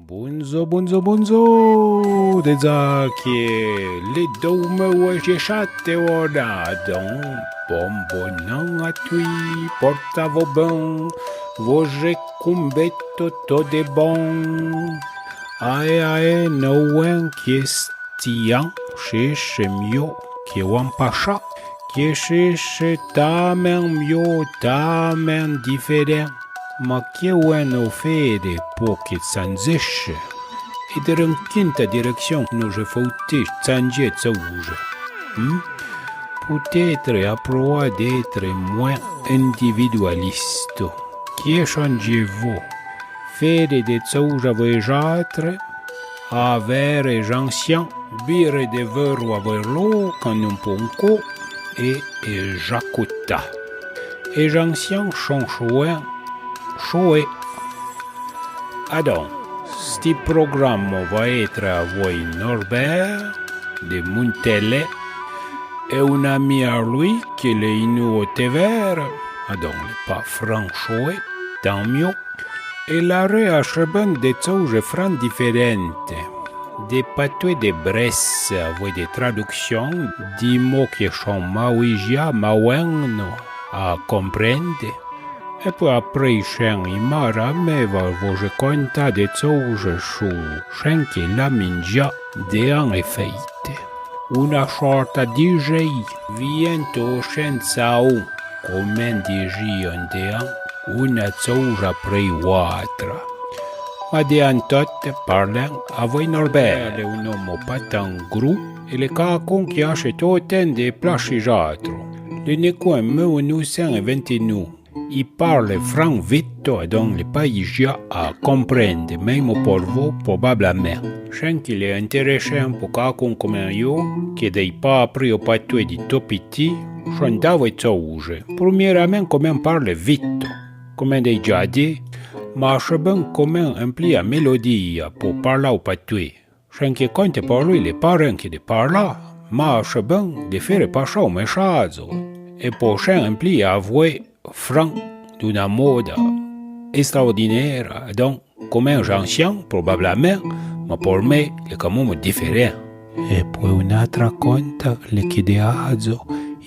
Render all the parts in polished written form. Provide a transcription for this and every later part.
Bunzo, bunzo, bunzo, dezake, le dome ueșeșate oradon, bombonan atui, porta vobon, voje cumbeto to de bon. Ae, noen chestian, șeșe mio, chewan pașa, cheșeșe tamen mio, tamen diferent. Ma chewan ofere poche țanzeșe, e de în quinta direcțion nu je fautești țangeță uja. Peut-être aproa d'être moins individualiste, qui changez-vous, faire de țauja voiejatre, avere j'ancien, bire de veru averlo, quand un ponco, et jacota. Et j'ancien chanchouen, Choe. Alors, ce programme va être à voi Norbert de Montelle et un ami à lui qui est inou au Tever, donc pas Franchoe, tant mieux, et la réacheben de tzouge francs différentes, des patois de Bresse avec des traductions, des mots qui sont maouija, maouenno à comprendre. E poi après scen imara meva voje conta de tzouge shu schenke la mingia de an efeite. Una sorta DJ viento scenza un, come DJ on de an, una tzouja prei watra. Ma de an tot parlen a voi Norbert, le un uomo patan gru, e le cacon chi asce toten de plascigiatro. Le necoen meu nu sen eventi nu. Il parle franc vite, donc les païsia à comprendre, même pour vous, probablement. Chen qu'il est intéressant pour quelqu'un comme yo, qui n'est pas appris au patois du tout petit, chantava et tzouge. Premièrement, comment parle vite, comme déjà dit, mais bien comment implie la mélodie pour parler au patois. Chen qui compte pour lui les parents qui de parler, mais bien de faire passer au message. Et pour chen implie avouer franc d'une mode extraordinaire, donc comme un ancien, probablement, mais pour moi, c'est quand même différent. Et puis une autre conte, le chideazo,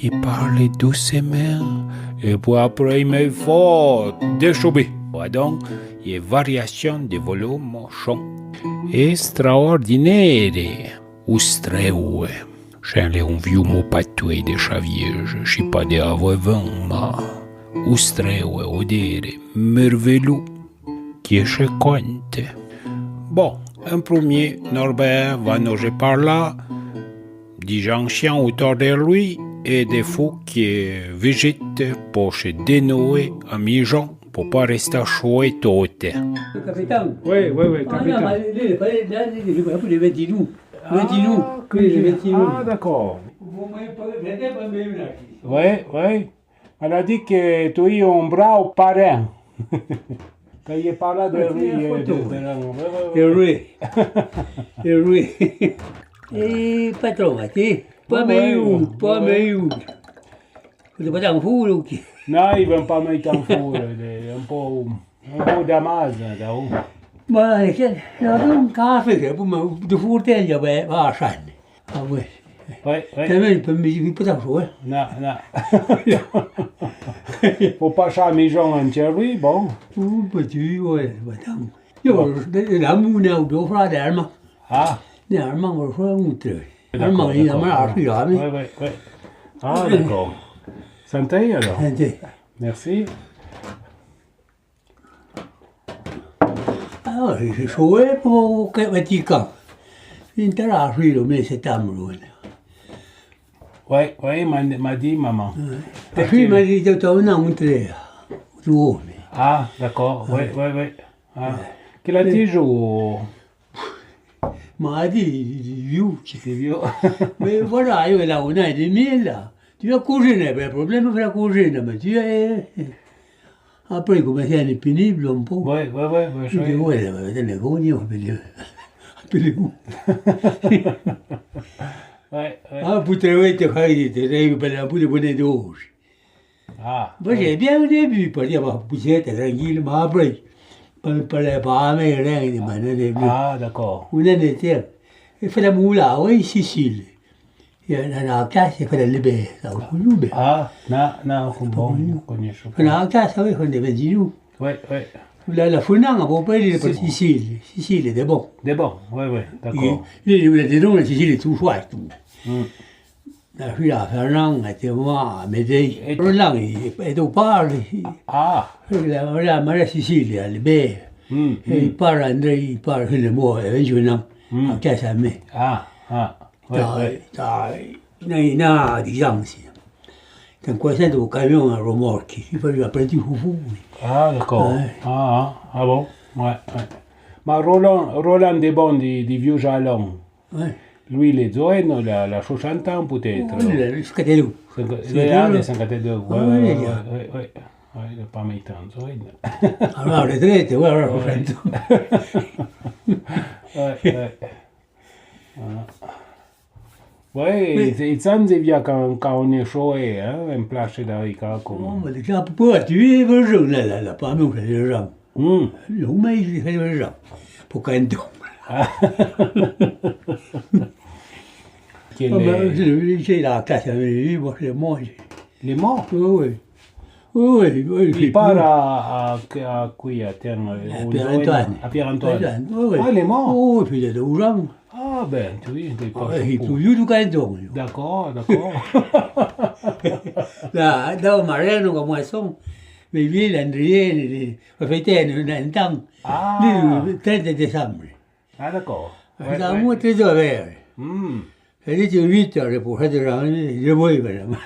il parle doucement, et puis après il me faut déchouber. Donc, il y a variation de volume, chant, extraordinaire, ou streue. J'ai un vieux mot patois de Xavier, je ne sais pas de avoir 20, mais Ustreue, odere, merveilleux, qui se compte. Bon, un premier, Norbert va nous parler des anciens autour de lui et des fous qui végètent pour se dénouer à mi-gens pour pas rester choué tout le temps. Capitaine. Oui, capitaine. Ah, d'accord. Oui. Elle a dit que tu es un bravo parrain. Qu'il parle de lui. Oui. Et patron, pas meilleur. Vous pas un fou, ou qui? Non, il ne veut pas mettre en fou. Un peu d'amaz. Moi, je un café pour me fourter, il y avait à chaîne. Ah oui. Oui. Também para mim pas un fou. Non. Faut pas charmer Jean en Thierry, bon. Petit, ouais, madame. Yo, l'amour n'a pas de frère d'armes. Ah. L'arme, on va faire un truc. L'arme, il a mal à faire. Oui. Ah, d'accord. Santé alors. Santé. Merci. Ah, je souhaite pour que Vatican. Intéressant, le mais c'est amoureux. Oui, m'a dit maman. Puis m'a dit que tu as un entrée. Ah, d'accord, oui. Ah. Quel âge ou... M'a dit, vieux. C'est vieux. Mais voilà, il y a un an et demi là. Tu as cuisiné, le problème c'est la cuisine, mais tu as... Après, comme c'est pénible un peu. Oui. Je dis, ouais, c'est le gognon, appelez-vous. Ouais. Ah, pour travailler, tu as dit, tu as pour les bonnes douches. Ah. Moi, j'ai bien au début, parce que j'ai tranquille, mais après, pas les parents, rien, des manettes. Ah, d'accord. On était. Il fait la moula, oui, Sicile. Il y a la classe, il fait la libé, ça vous loupez. Ah, non, bon, connais Il y a la classe, oui, on est 20 jours. Oui. La Founan, à peu près, il est pas Sicile. Sicile, c'est bon. C'est bon, oui, d'accord. Il est dedans, la Sicile est tout chouette. Mm. La fille à Fernand, était moi, à Médée. Là, il est au parle. Ah, La Maria Sicile, elle est belle. Il parle, André, il parle le mot, il est jeune, en caisse à mai. ah, ouais. Il y a des gens ici. Quand quoi c'est au camion à remorque, il faut lui apprendre du foufou. Ah, d'accord. Ouais. Ah bon, ouais. Mais Roland est bon du vieux jalon. Ouais. Lui, il est zoïne, la 60 ans peut-être. Le scatelou. Il est de 52, Ouais, ouais. Il n'a pas mis tant zoïne. Alors, retraite, ouais, alors, Ouais, il s'en vient quand on est chaud, hein, en place d'Arica. on va déjà pour tuer le jeu, là, pas nous, les gens. Le mais il fait les gens. Pour qu'un tombe. J'ai la classe avec lui, moi, c'est moi. Il est mort? Oui. Il part à qui, à Pierre-Antoine. À Pierre-Antoine. Oui. Ah, il est mort? Oh, puis il est 12 ans. Ah, ben, tu vois, il est pas Il peut du canton. D'accord. Là, dans Mariano, comme moisson, mais lui, l'Andrien, il fêtait un temps. Le 30 décembre. Ah, d'accord. Ça a moins très ouvert. C'est 8 heures pour faire des gens, je vois, madame.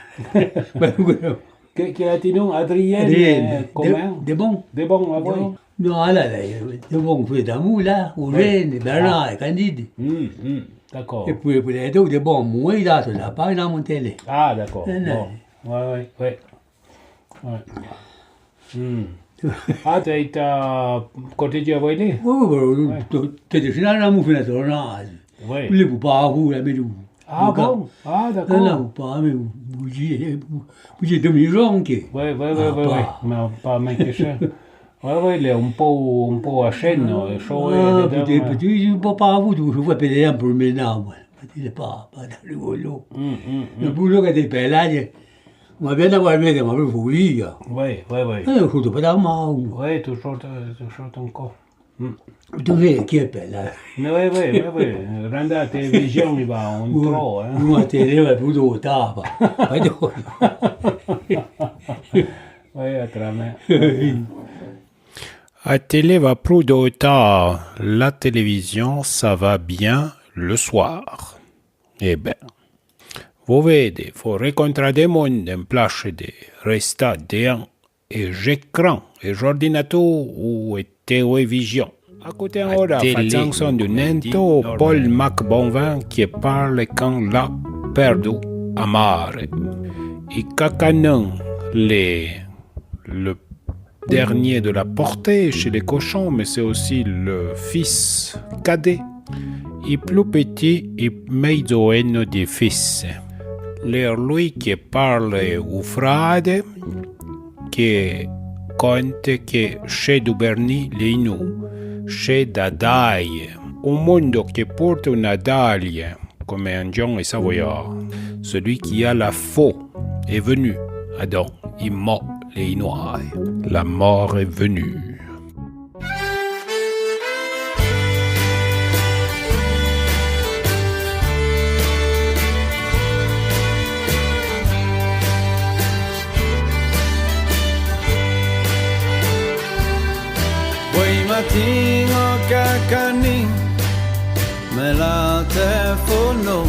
Qui a été nom? Adrien? Comment? Des bons. Des bons, ah oui. Non, là, des bons fait d'amour, là, au Gênes, Bernard et Candide. D'accord. Et puis, les deux, des bons, moi, là, tu n'as pas dans mon télé. Ah, d'accord. Non. Ouais. Ah, tu es à côté de Avoyné? Oui, tu es déjà dans mon fenêtre, Oui. vous ne pouvez pas vous, la médou. Ah bon? Ah, d'accord. Non, pas, mais vous êtes demi-ronque. Oui. Mais pas même que ça. Oui, il est un peu à chaîne, chaud. Peut-être, je ne peux pas vous, je vois péter un peu maintenant, moi. Il n'est pas dans le boulot. Le boulot qui était payé, on va bien avoir mis dans ma folie. Oui. Je ne suis pas dans ma ou. Oui, toujours encore. Tu sais qui est payé. Oui. Rendre la télévision, il va en trop. Moi, télé, va plutôt tard. Oui, à travers. La télé va plus de tard. La télévision, ça va bien le soir. Eh bien, vous voyez, il faut rencontrer des mondes en place de rester devant et écran, et ordinateur ou télévision. À côté, on a fait chanson de Nento, Paul McBonvin qui parle quand l'a perdu à mare. Et Cacanon, le dernier de la portée chez les cochons, mais c'est aussi le fils cadet. Et plus petit et mezzoeno des fils. L'air lui qui parle au frade, qui compte que chez Duberny, les nous, chez Dadaille, au monde qui porte une dalle, comme un John et Savoyard, celui qui a la faux est venu, Adam, il mord les noirs. La mort est venue. Poi mattino cacani me la telefono,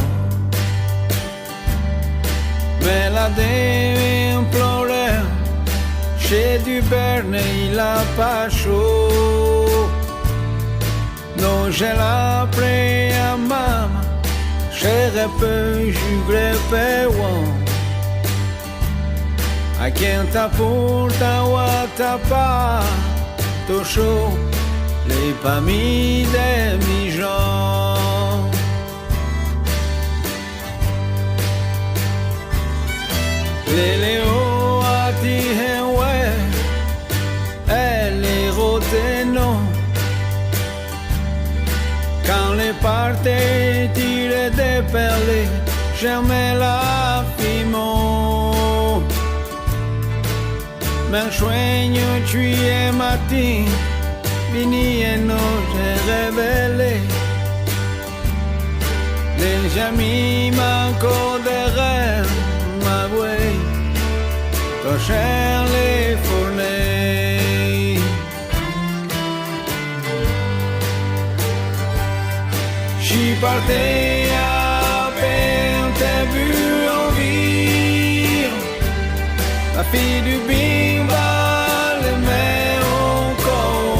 me la devi implorare, chez du Berne il a pas chaud. Non, je l'ai pris à maman, je peux juger péouan. A quem tá por ta wa ta pa to show les familles de mes gens. Les léos a dit ouais, elle est rotée non. Quand les parties tiraient des perles, germait la fimo. Men sueño tuie matin, vini e noche révélé. Les amis manquent de rêve, ma way, cocher les fournées. J'y partais à peine t'ai vu envie, la fille du bimba, le met encore,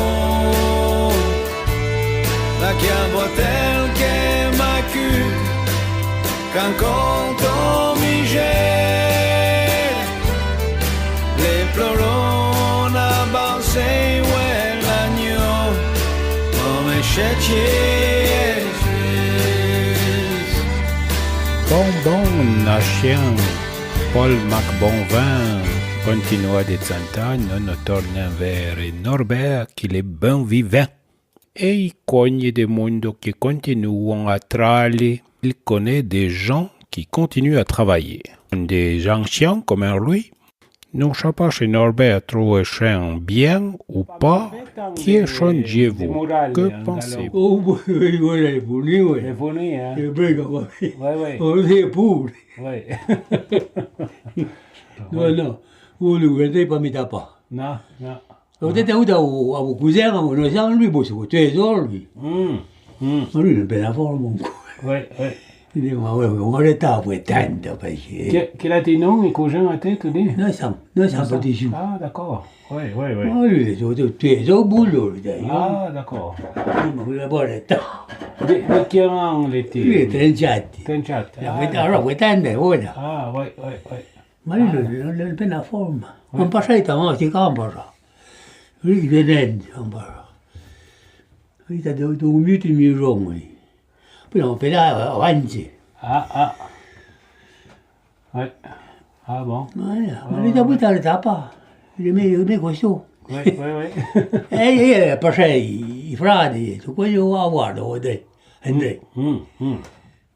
la chiavotelle che m'a cul, quand on m'y gère, les pleurons avancés, ouais, l'agneau, comme échetier. Bon, nachien, Paul Macbonvin continua de Sant'Anno, no torna vers Norbert qu'il est bon vivant. Et il cogne des mondes qui continuent à travailler. Il connaît des gens qui continuent à travailler. Des anciens comme lui. Non sais pas chez Norbert trop chien bien ou pas. Qui est changez-vous? Que pensez-vous? Oh, oui, voilà, les fournis, oui. Les fournis, hein? Les briques, oui. Ouais. On est pour. Ouais. Non. Vous ne regardez pas mes tapas. Non. Vous êtes à vos cousins, à mon oncle, lui, bon, c'est votre trésor, lui. Lui, il est bien à fort, mon coup. Ouais. Il dit, on va l'état pour éteindre, parce que... Quel a tes noms, les cousins à tête, tu dis? Non, ça petit chou. Ah, d'accord. Ouais. Oh, lui, c'est votre trésor boulot, d'ailleurs. Ah, d'accord. Il va voir l'état. De quel rang l'été? Lui, il est trinchat. Trinchat. Alors, vous éteindre, voilà. Ah, ouais. Ma lui, il est bien à forme. On passe à l'état, c'est quand on passe. Lui, il est naine, on passe. Il a 2 minutes et demie rond, oui. Puis on fait là, avancer. Ah. Ouais. Ah bon. Voilà. Ma lui, t'as pas le tapas. Il met costaud. Ouais. E poi i frati, su quello a guardo, Andrei.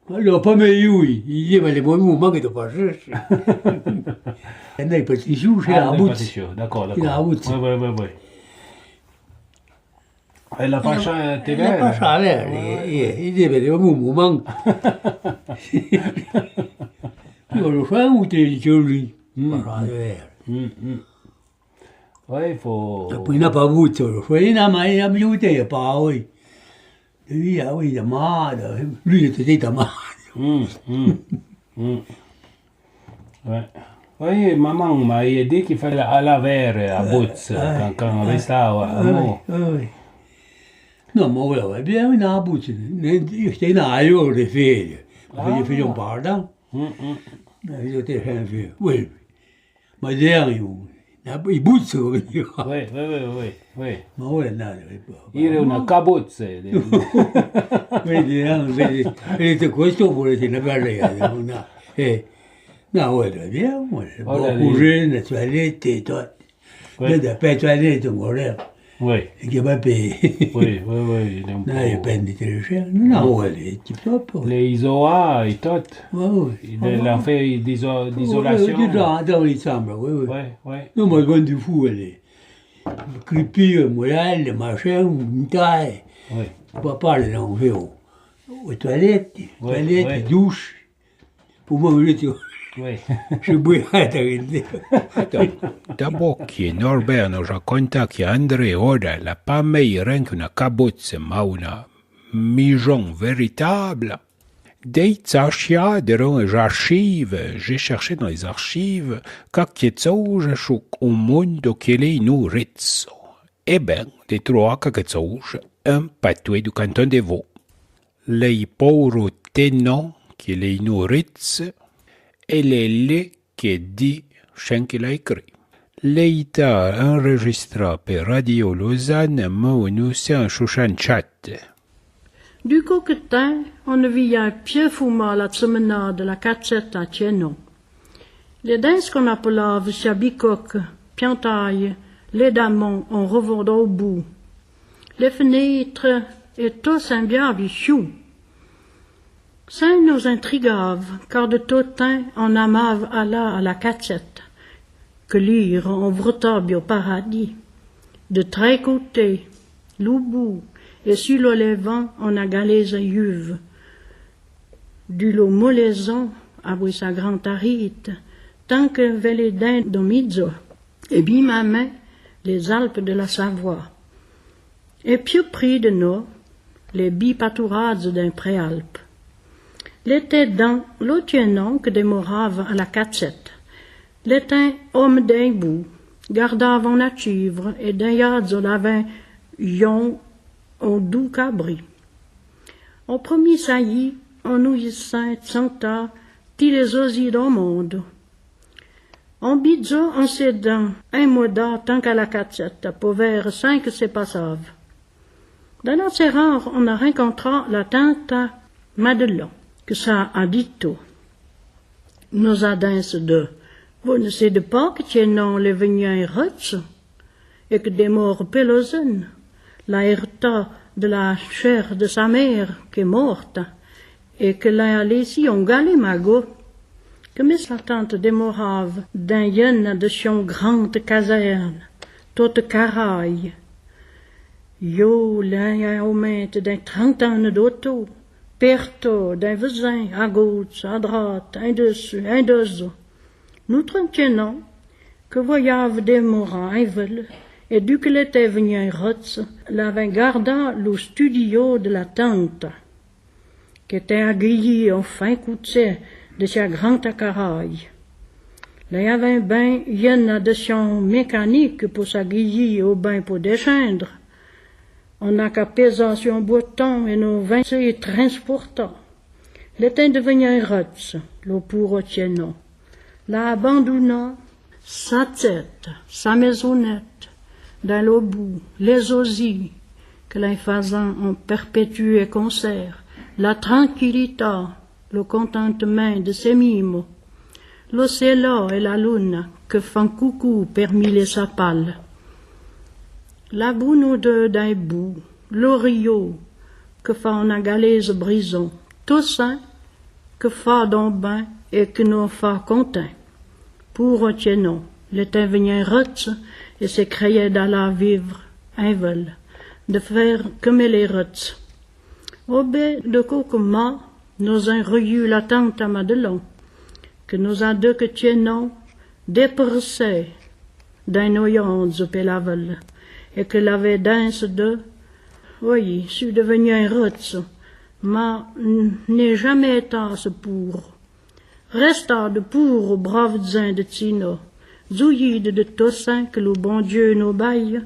Allora, poi lui, gli diceva le muovi, ma che tu facessi? Andrei per ti giù, c'era la buzza. D'accord. La buzza. Ouais. E la fascia te La fascia lei, gli deve le muovi, ma... Io lo fai utile, giorni. Ouais, il faut... Poi una pavuzza, lo fai una mai mi utile, poi. Via, amata, lui était dit amata. Ouais. Oui, maman m'a dit qu'il fallait à laver à Boots quand on restava à Mo. Oui. Non, ma voleva bien una buzza. Io stai in aereo le ferie. Ma io figlio un pardon. Io te fai ferie. Oui. Ma derrière, i buzzi come io. Oui. Ma ora andare. Io una cabozza. Vedi, questo volete una bella una. No, ora abbiamo, cucina, toilette, tutto. Vedi, per toilette un vorrei. Oui. Che va per... Oui. No, io prendo 300, no, ora, top. Le isoa e tot. La fait d'isolation. Dans les chambres, oui. Ouais. Non, ma grande du fou, elle est. Crépire, moelle, machin, une taille. Oui. Papa, elle est en fait aux toilettes, douche. Pour moi, Oui. je bois à t'arrêter. Dopo che Norbert nos racconta che André ora la pas meilleure qu'une cabozza, ma una maison véritable, des archives, des archives, j'ai cherché dans les archives, qualche chose su un mondo che lei nu rizzo. E ben, de troa qualche chose, un patué du canton de Vaud. Les pauvres tenants che lei nu rizzo, et les lait qui dit chien qu'il a écrit. L'État enregistra per Radio Lausanne Maunus un chouchan chat. Du coquetin, on via pied fuma la semena de la cazzetta à Tienon. Les dents qu'on appelait chabicoque, piantaille, les damons en revendant au bout. Les fenêtres et tous un biavi chou. Ça nous intrigave, car de tout temps on amave Allah à la cassette, que lire on vrotabio au paradis. De très côté, l'oubou, et sur le levant on a galé à juve. Du lo molaison, après sa grande arite, tant que veledin d'Omizzo, et bien ma main, les Alpes de la Savoie. Et plus près de nous, les bipatourades d'un préalpe. L'été dans l'autre que démorave à la cassette. L'été homme d'un bout, gardave en achivre, et d'un yazzo l'avait yon au doux cabri. Au premier saillie, on nous saint santa, ti les osis dans le monde. On bidzo en s'aidant un moda tant qu'à la cassette, pour vers 5 c'est passave. Dans la serrare, on a rencontré la tante Madelon, que ça a dit tout. Nous a d'ince de, vous ne savez pas que tu es non les veniens ruts, et que des morts pelosen, la herta de la chair de sa mère qui est morte, et que la laissé on galé magot, que mis la tante démorave d'un yen de son grande caserne, toute caraille. Yo, là, aumenta d'un 30 ans d'auto, perto d'un voisin, à gauche, à droite, un dessus, un dessous. Nous tranquillons que voyave des morants un vol, et du que l'été venu un rots, l'avait garda le studio de la tante, qui était aguillé au fin coutier de sa grande caraille. Là y avait un bain, y'en de son mécanique pour s'aguiller au bain pour descendre. On n'a qu'à peser sur un bouton et nos vins se transportant. L'été devenu un rots, le pour tiennon. La abandonna, sa tête, sa maisonnette, dans le bout, les osies, que les faisans ont perpétué concert, la tranquillité, le contentement de ses mimes, l'océan et la lune que font coucou parmi les sapales. La boune d'un bout, l'orio que font en galaise brison, tout ça que fa dans bain et que nous fa content. Pour tiennon, l'été venu rots et se créait d'aller vivre un vol, de faire comme les rots. Au baie de Cocoma, nous avons reçu la tante à Madelon, que nous a deux que tiennon dépersé d'un oyon de pélavel, et que l'avait danse de, oui, suis devenu un rots, mais n'est jamais été ce pour. Resta de pour aux braves zins de Tino, zouillide de Tossin que le bon Dieu nous baille,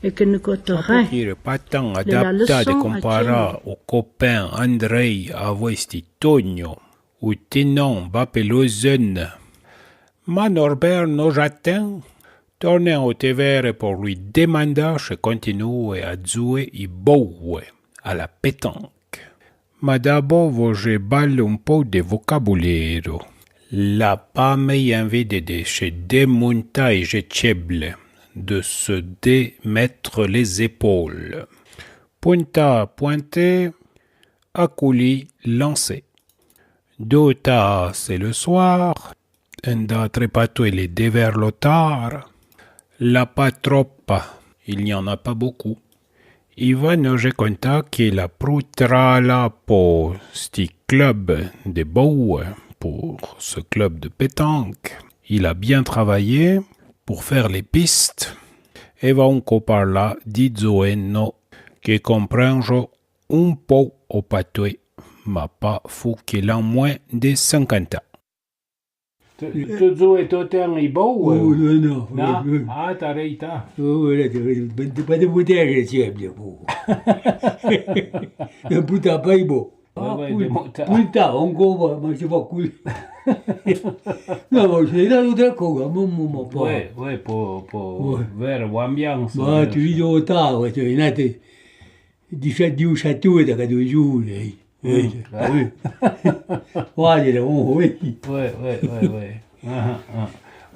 et que nous coterait. Il n'est pas tant adapté de comparer au copain Andrei Avoesti Tonio, ou Tinon Bapelosen. Ma Norbert Nojatin, tournant au Tevere pour lui demander si continue à jouer et boue à la pétanque. Ma d'abord, je balle un peu de vocabulaire. La pas m'invite de se démonter et de se démettre les épaules. Pointa pointé, accoulis lancé. Dota c'est le soir, enda trépato il est devers le tard. La pas troppa, il n'y en a pas beaucoup. Ivan nous conta qu'il a proutra là pour ce club de boue, pour ce club de pétanque. Il a bien travaillé pour faire les pistes. Et va encore par là d'Izoeno, qui comprend un peu au patois, mais pas fou qu'il a moins de 50 ans. Tu joues tout le temps et beau? Oh, non. Non? Ah, t'as réussi. Oh, là, pas de bouteille, c'est bien beau. Un putain pas beau. Putain, on comprend, moi, c'est pas cool. Non, c'est là l'autre cosa, mon pas. Ouais, pour vers l'ambiance. Bah, tu dis au tard, ouais, tu es là, 17 jours au château, t'as qu'à 2 jours, oui. Ouais,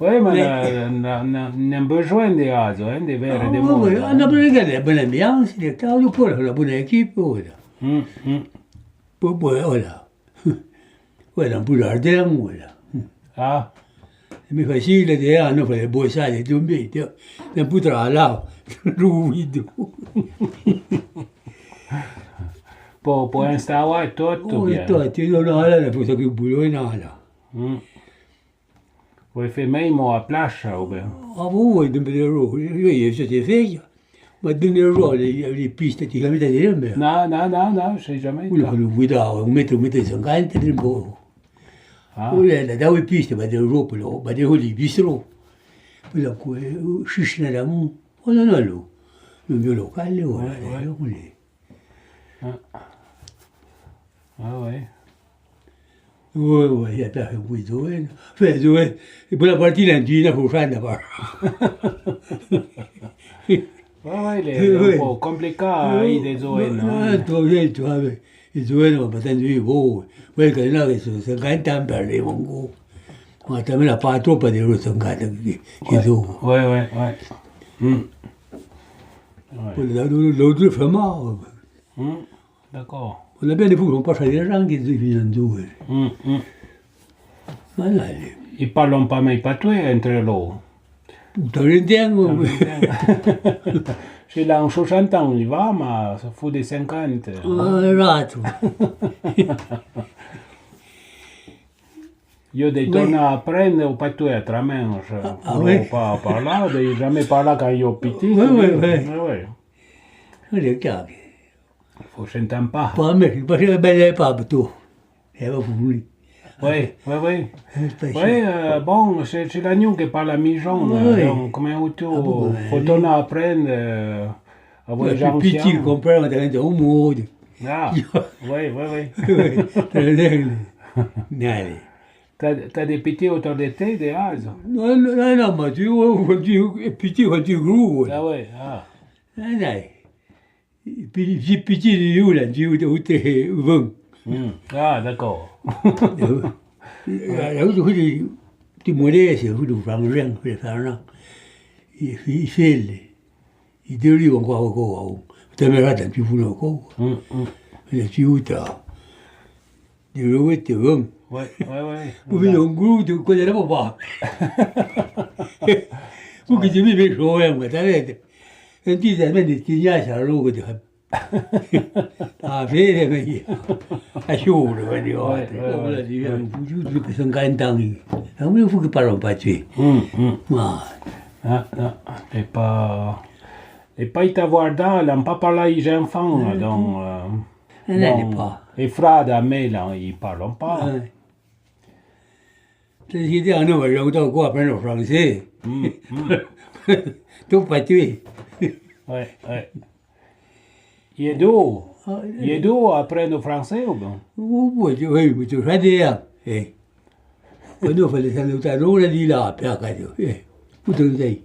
Ouais. Oui, mais on a besoin des azo, hein, des verres et des Oui, mots. on a besoin de la bonne ambiance, il est tard pour la bonne équipe, voilà. Voilà. Voilà, un peu d'ardeur, voilà. Ah, C'est facile, on a fait des beaux salles et tout, mais un peu de là, ruido. pour installer tout bien. Toi, tu non, là, la cosa che buio in ala. Voi fai meglio a plascia o bene? Ah, voi, non vedo, io siete figlia, ma non vedo le piste, ti capite di dire? No, sei già meglio. Quello che lo guidavo, un metro e 50 di un po'. Ah, Quello davo le piste, ma devo quello, ma devo lì, bistro. Quello che scisce da mu, o non è lui. Non mio locale, ora, io lì. ah ouais. Oui, attends, oui, oui. Fais, oui. Et pour la partie l'Indien, il faut faire d'abord. Ouais, il est un po' complicato des zones. Tu vois, les zones, on va pas t'enduire, beau. Oui, quand là, c'est 50 ans par les mongos. On a terminé pas trop, pas des routes 50 qui sont. Ouais. L'autre fait mal. D'accord. On a bien des fous, on passe à des gens qui viennent d'où. Voilà. Ils parlent pas mai patoué entre loro. T'as l'Indien, C'è là un 60 anni va, ma fu dei 50. rato. Io devo tornare a prendere un patoué tra me, ouais? pas parlare, devo jamais parler quand io petit. Ouais. C'est clair. Faut s'entendre pas. Pas mais parce que ben pas tout. Et va fouiller. Oui. Bon, c'est l'agneau qui parle à mi-jean. Donc, comment tu faut torner à apprendre à voir les gens Petit comprend dans un mot. Ah, oui. Allez. T'as des petits autour de thé, des hases? Non, mais tu petit quand tu gros. Ah oui, ah. Allez. Petit de où là, tu t'es vent. Ah, d'accord. Là où tu mourrais, c'est où tu prends rien, tu fais rien. Il fait, il te dit encore. Tu me rates, tu fous encore. Tu t'as. Tu le tu vent. Oui. Vous venez en groupe, tu connais pas. Vous qui tu me jouer, moi, t'as vu. Un petit ami de Tignac à l'eau de. Ah, vedi, vedi. A sciolo, vedi, guarda. Che sono cantati. Non mi fu che parlo pas tu. Ma. Ah, et pas y t'avoir dans, là, pas parler les enfants, donc. Non, pas. Les frères d'amis, là, ils parlent pas. C'est ce que nous avons encore quoi apprendre le français. Tout pas tué. Ouais. Il est d'où apprendre le français ou bien? Oui, tu fais dire. Quand nous faisons ça, nous avons dit là, puis après, où tu es?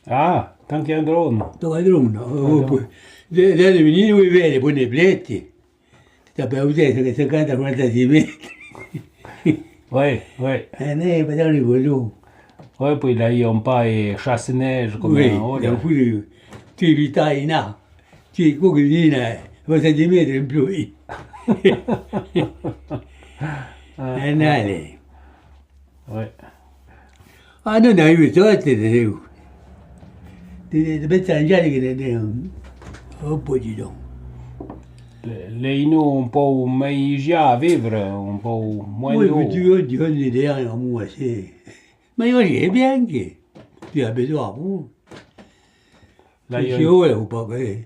Ah, tant qu'il y a un drone. Tu as un drone, non? Les venus, oui, les bonnes blettes. Tu as pas usé 50 à 46 mètres. Oui. Pas dans les volos. Oui, puis là, ils n'ont pas chasse-neige comme Oui, un il faut tu lui tailles là. Tu es quoi que tu dis là? 20 mètres en plus. Allez. Oui. Ah non, non, io so te devo. Ti pensare che ne un po' di don. Les Inuits ont pas meilleur à vivre, un peu moins Oui, d'eau. mais tu as l'idée à moi, c'est. Mais il est bien que tu as besoin de moi. Là, C'est chaud, là, ou pas que.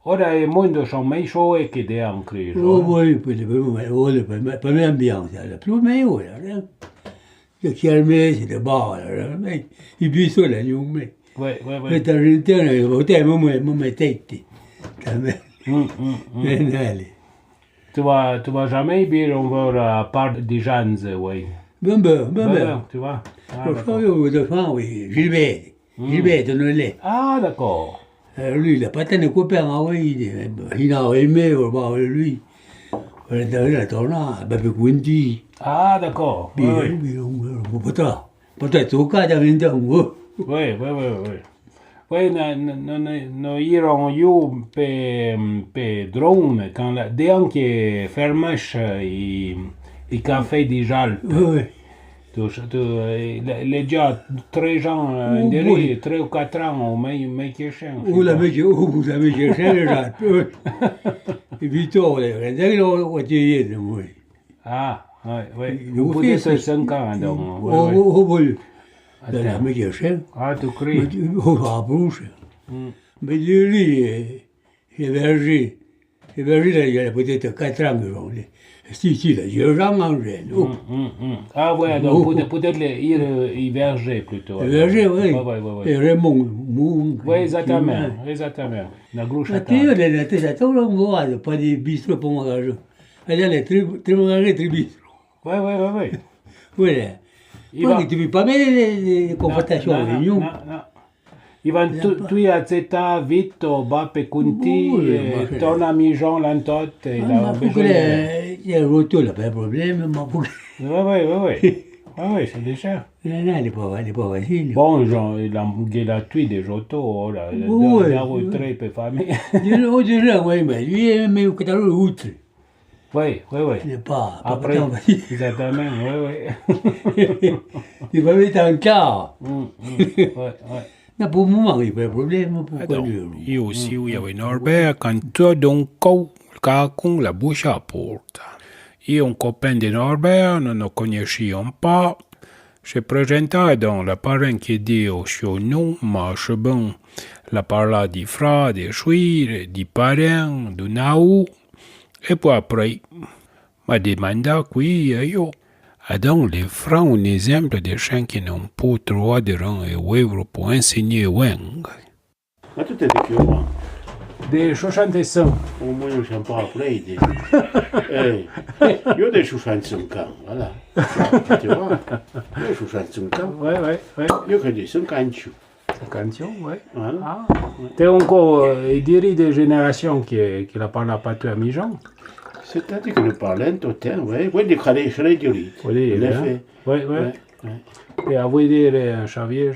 Ora il mondo sono meglio chaud che de en crisi. Oh, oui, pas même bien, la plus meilleure, là. Le calme, c'est de bas, là. Mais il vit sur la ligne, mais. Ouais. Mais t'as une telle, ma tête. Allez. Tu vas jamais dire on va à part des gens, oui. Ben, Tu vois. Ah, le frère, oui, Gilbert, on l'est. Ah, d'accord. Lui, il n'a pas tant de copains, oui, il a aimé, lui. La torna, ben quindi, Ah, d'accord. Oui, oui. Peut-être au cas d'un Oui, oui, oui, oui. Oui, no iron io pe drone, quand la dean che fermash i café di Jalp. Oui. Les già 3 ans, Oui. 3 ou 4 ans, mais che c'è. Vous avez cherché là. Et Victor, vous avez oui. Ah, oui, oui. Vous Vous pouvez être 5 ans, donc. Oui. Attends. La me cherché. Ah, tu cries. Oh, bouche. Mais lui, c'est verger. C'est verger, là, il y a peut-être 4 ans. Si, là, j'ai jamais mangé. Ah, ouais, donc peut-être les vergers plutôt. Verger, oui. Oui. Et Raymond. Oui, exactement. La grouche à Io nella testa non vado, pas di bistro pour magasin. Allez, les très magasin, très bistro. Oui. Voilà. Poi tu peux pas mettre les confrontations avec nous. No. Ivan, tu a zeta Vito, Bape Kunti, ton ami Jean Lantot, il a besoin. Il y a un retour, là, pas de problème, mais pour Oui, c'est déjà. non, elle est pas facile. Bon, Jean, il a tué des autos, là, la retrait peut famille. Oui, mais lui, il est catalogue outre. Oui. Il n'est pas. Après, exactement, oui. Il va mettre en quart. Oui. Non, pour le moment, il n'y a pas de problème. Pourquoi Io aussi, il y avait Norbert, quand tu donc con la bouche à porte. Io un copain de Norbert, non lo conosciamo pas. Je présentai donc la parrain qui dit au chez nous, marche bon, la parla di fra, di suire, di parrain, du naou. Et puis après, m'a demandé qui io. A donc les francs un exemple de gens qui n'ont pas droit de rang et wèvre pour enseigner Weng. Ma tu t'es vécu moi? Des 65. Au moins, je ne sais pas après. Il y a des 65 ans, voilà. Tu vois? Il y a 65 ans. Oui. Il y a que des 50 ans. 50, oui. Voilà. Ah. T'es encore, il dirait des générations qui la parlent pas tout à mi-gens. C'est-à-dire que le parlant, oui, des calés, je l'ai dit. Oui, En effet. Oui. Et à vous dire, Xavier,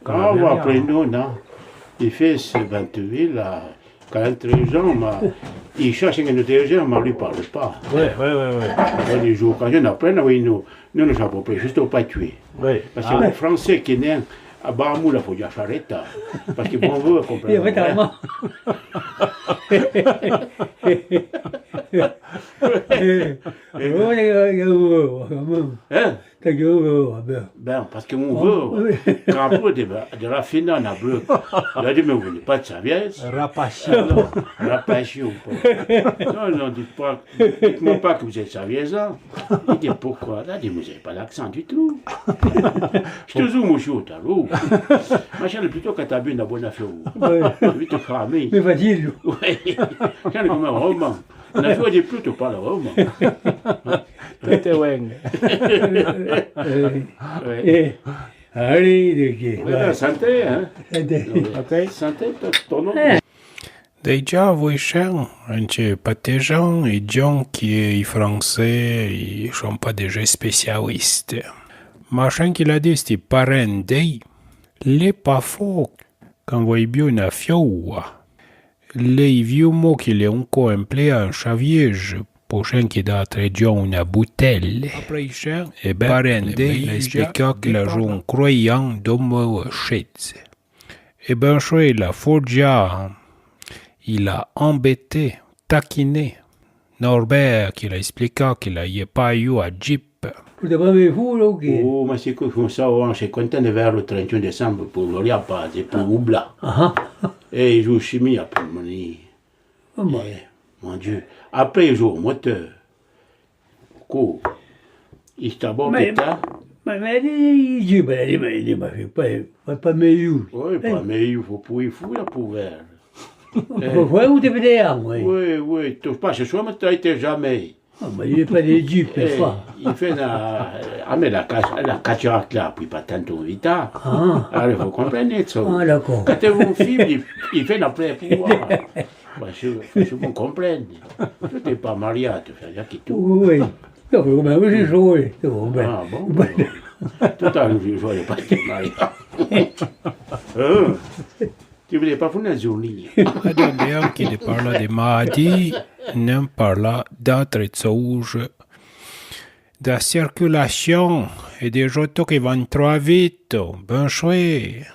Ah, oui, après, non. Il fait ce 28, là, 43 ans, mais il cherche une intelligence, mais on ne lui parle pas. Oui. Les jours, quand on apprend, nous ne savons pas, juste pas tuer. Oui. Parce que les Français qui naissent à Bahamou, il faut dire s'arrêter. Parce qu'ils vont vous comprendre. Ben, parce que mon veut, quand peu de la finale à bleu, il a dit, mais vous n'avez pas de serviette. Rapachin. Non, dites-moi pas que vous êtes serviette. Il dit, pourquoi? Il dit, vous n'avez pas l'accent du tout. Je te zoome au chaud, t'as l'eau. Machin, plutôt quand t'as bu une bonne affaire. Je vais te cramer. Mais facile. Oui, j'en ai comme un roman. On a fait des plutôt pas le roman. C'était Weng. Allez, Santé, hein? Santé, ton nom? Déjà, vous cher, un pas des gens, et gens qui est français, ils sont pas des spécialistes. Machin qu'il a dit, c'est parrain d'eux. Les pas faux, quand vous bien une fioua. Les vieux mots qu'il est encore employé en chaviège, pour chien qui da région une bouteille. Après, cher, et ben, parrain d'eux, il expliqua qu'il a joué un croyant d'homme chèze. Et ben, chouette, la forgia, il a embêté, taquiné. Norbert, qui l'a expliqué qu'il n'avait pas eu à Jeep. Vous n'avez pas vu fou, là, ok? Oh, mais c'est comme ça, je suis content de voir le 31 décembre pour l'Oriapa, c'est pour Oubla. Et il joue chimie après, mon Dieu. Après, il joue au moteur. Quoi? Il est d'abord pétard. Mais il dit, pas meilleur. Oui, pas meilleur, il faut pour il faut la pouvoir. Pourquoi vous devez dire, oui? Oui, touche pas ce soir, mais tu n'as été jamais. Ah, mais il n'y a pas des dupes, Eh, pas. il fait mais la cataracte là, puis pas tant vita. Ah, Alors, vous comprenez ça. ah d'accord. Quand vous film, il fait la pleine pouvoir. Je vous comprenne. Tu n'es pas marié, tu fais rien qui tout. Oui. Non, mais comment j'ai joué? C'est bon, ben. Ah bon? Tout à l'heure, je ne pas été marié. Tu ne voulais pas faire une journée. Adam neanche de parla de maladie, nem parla d'altre cose, da circulation e de auto che vanno trop vite, ben chouette,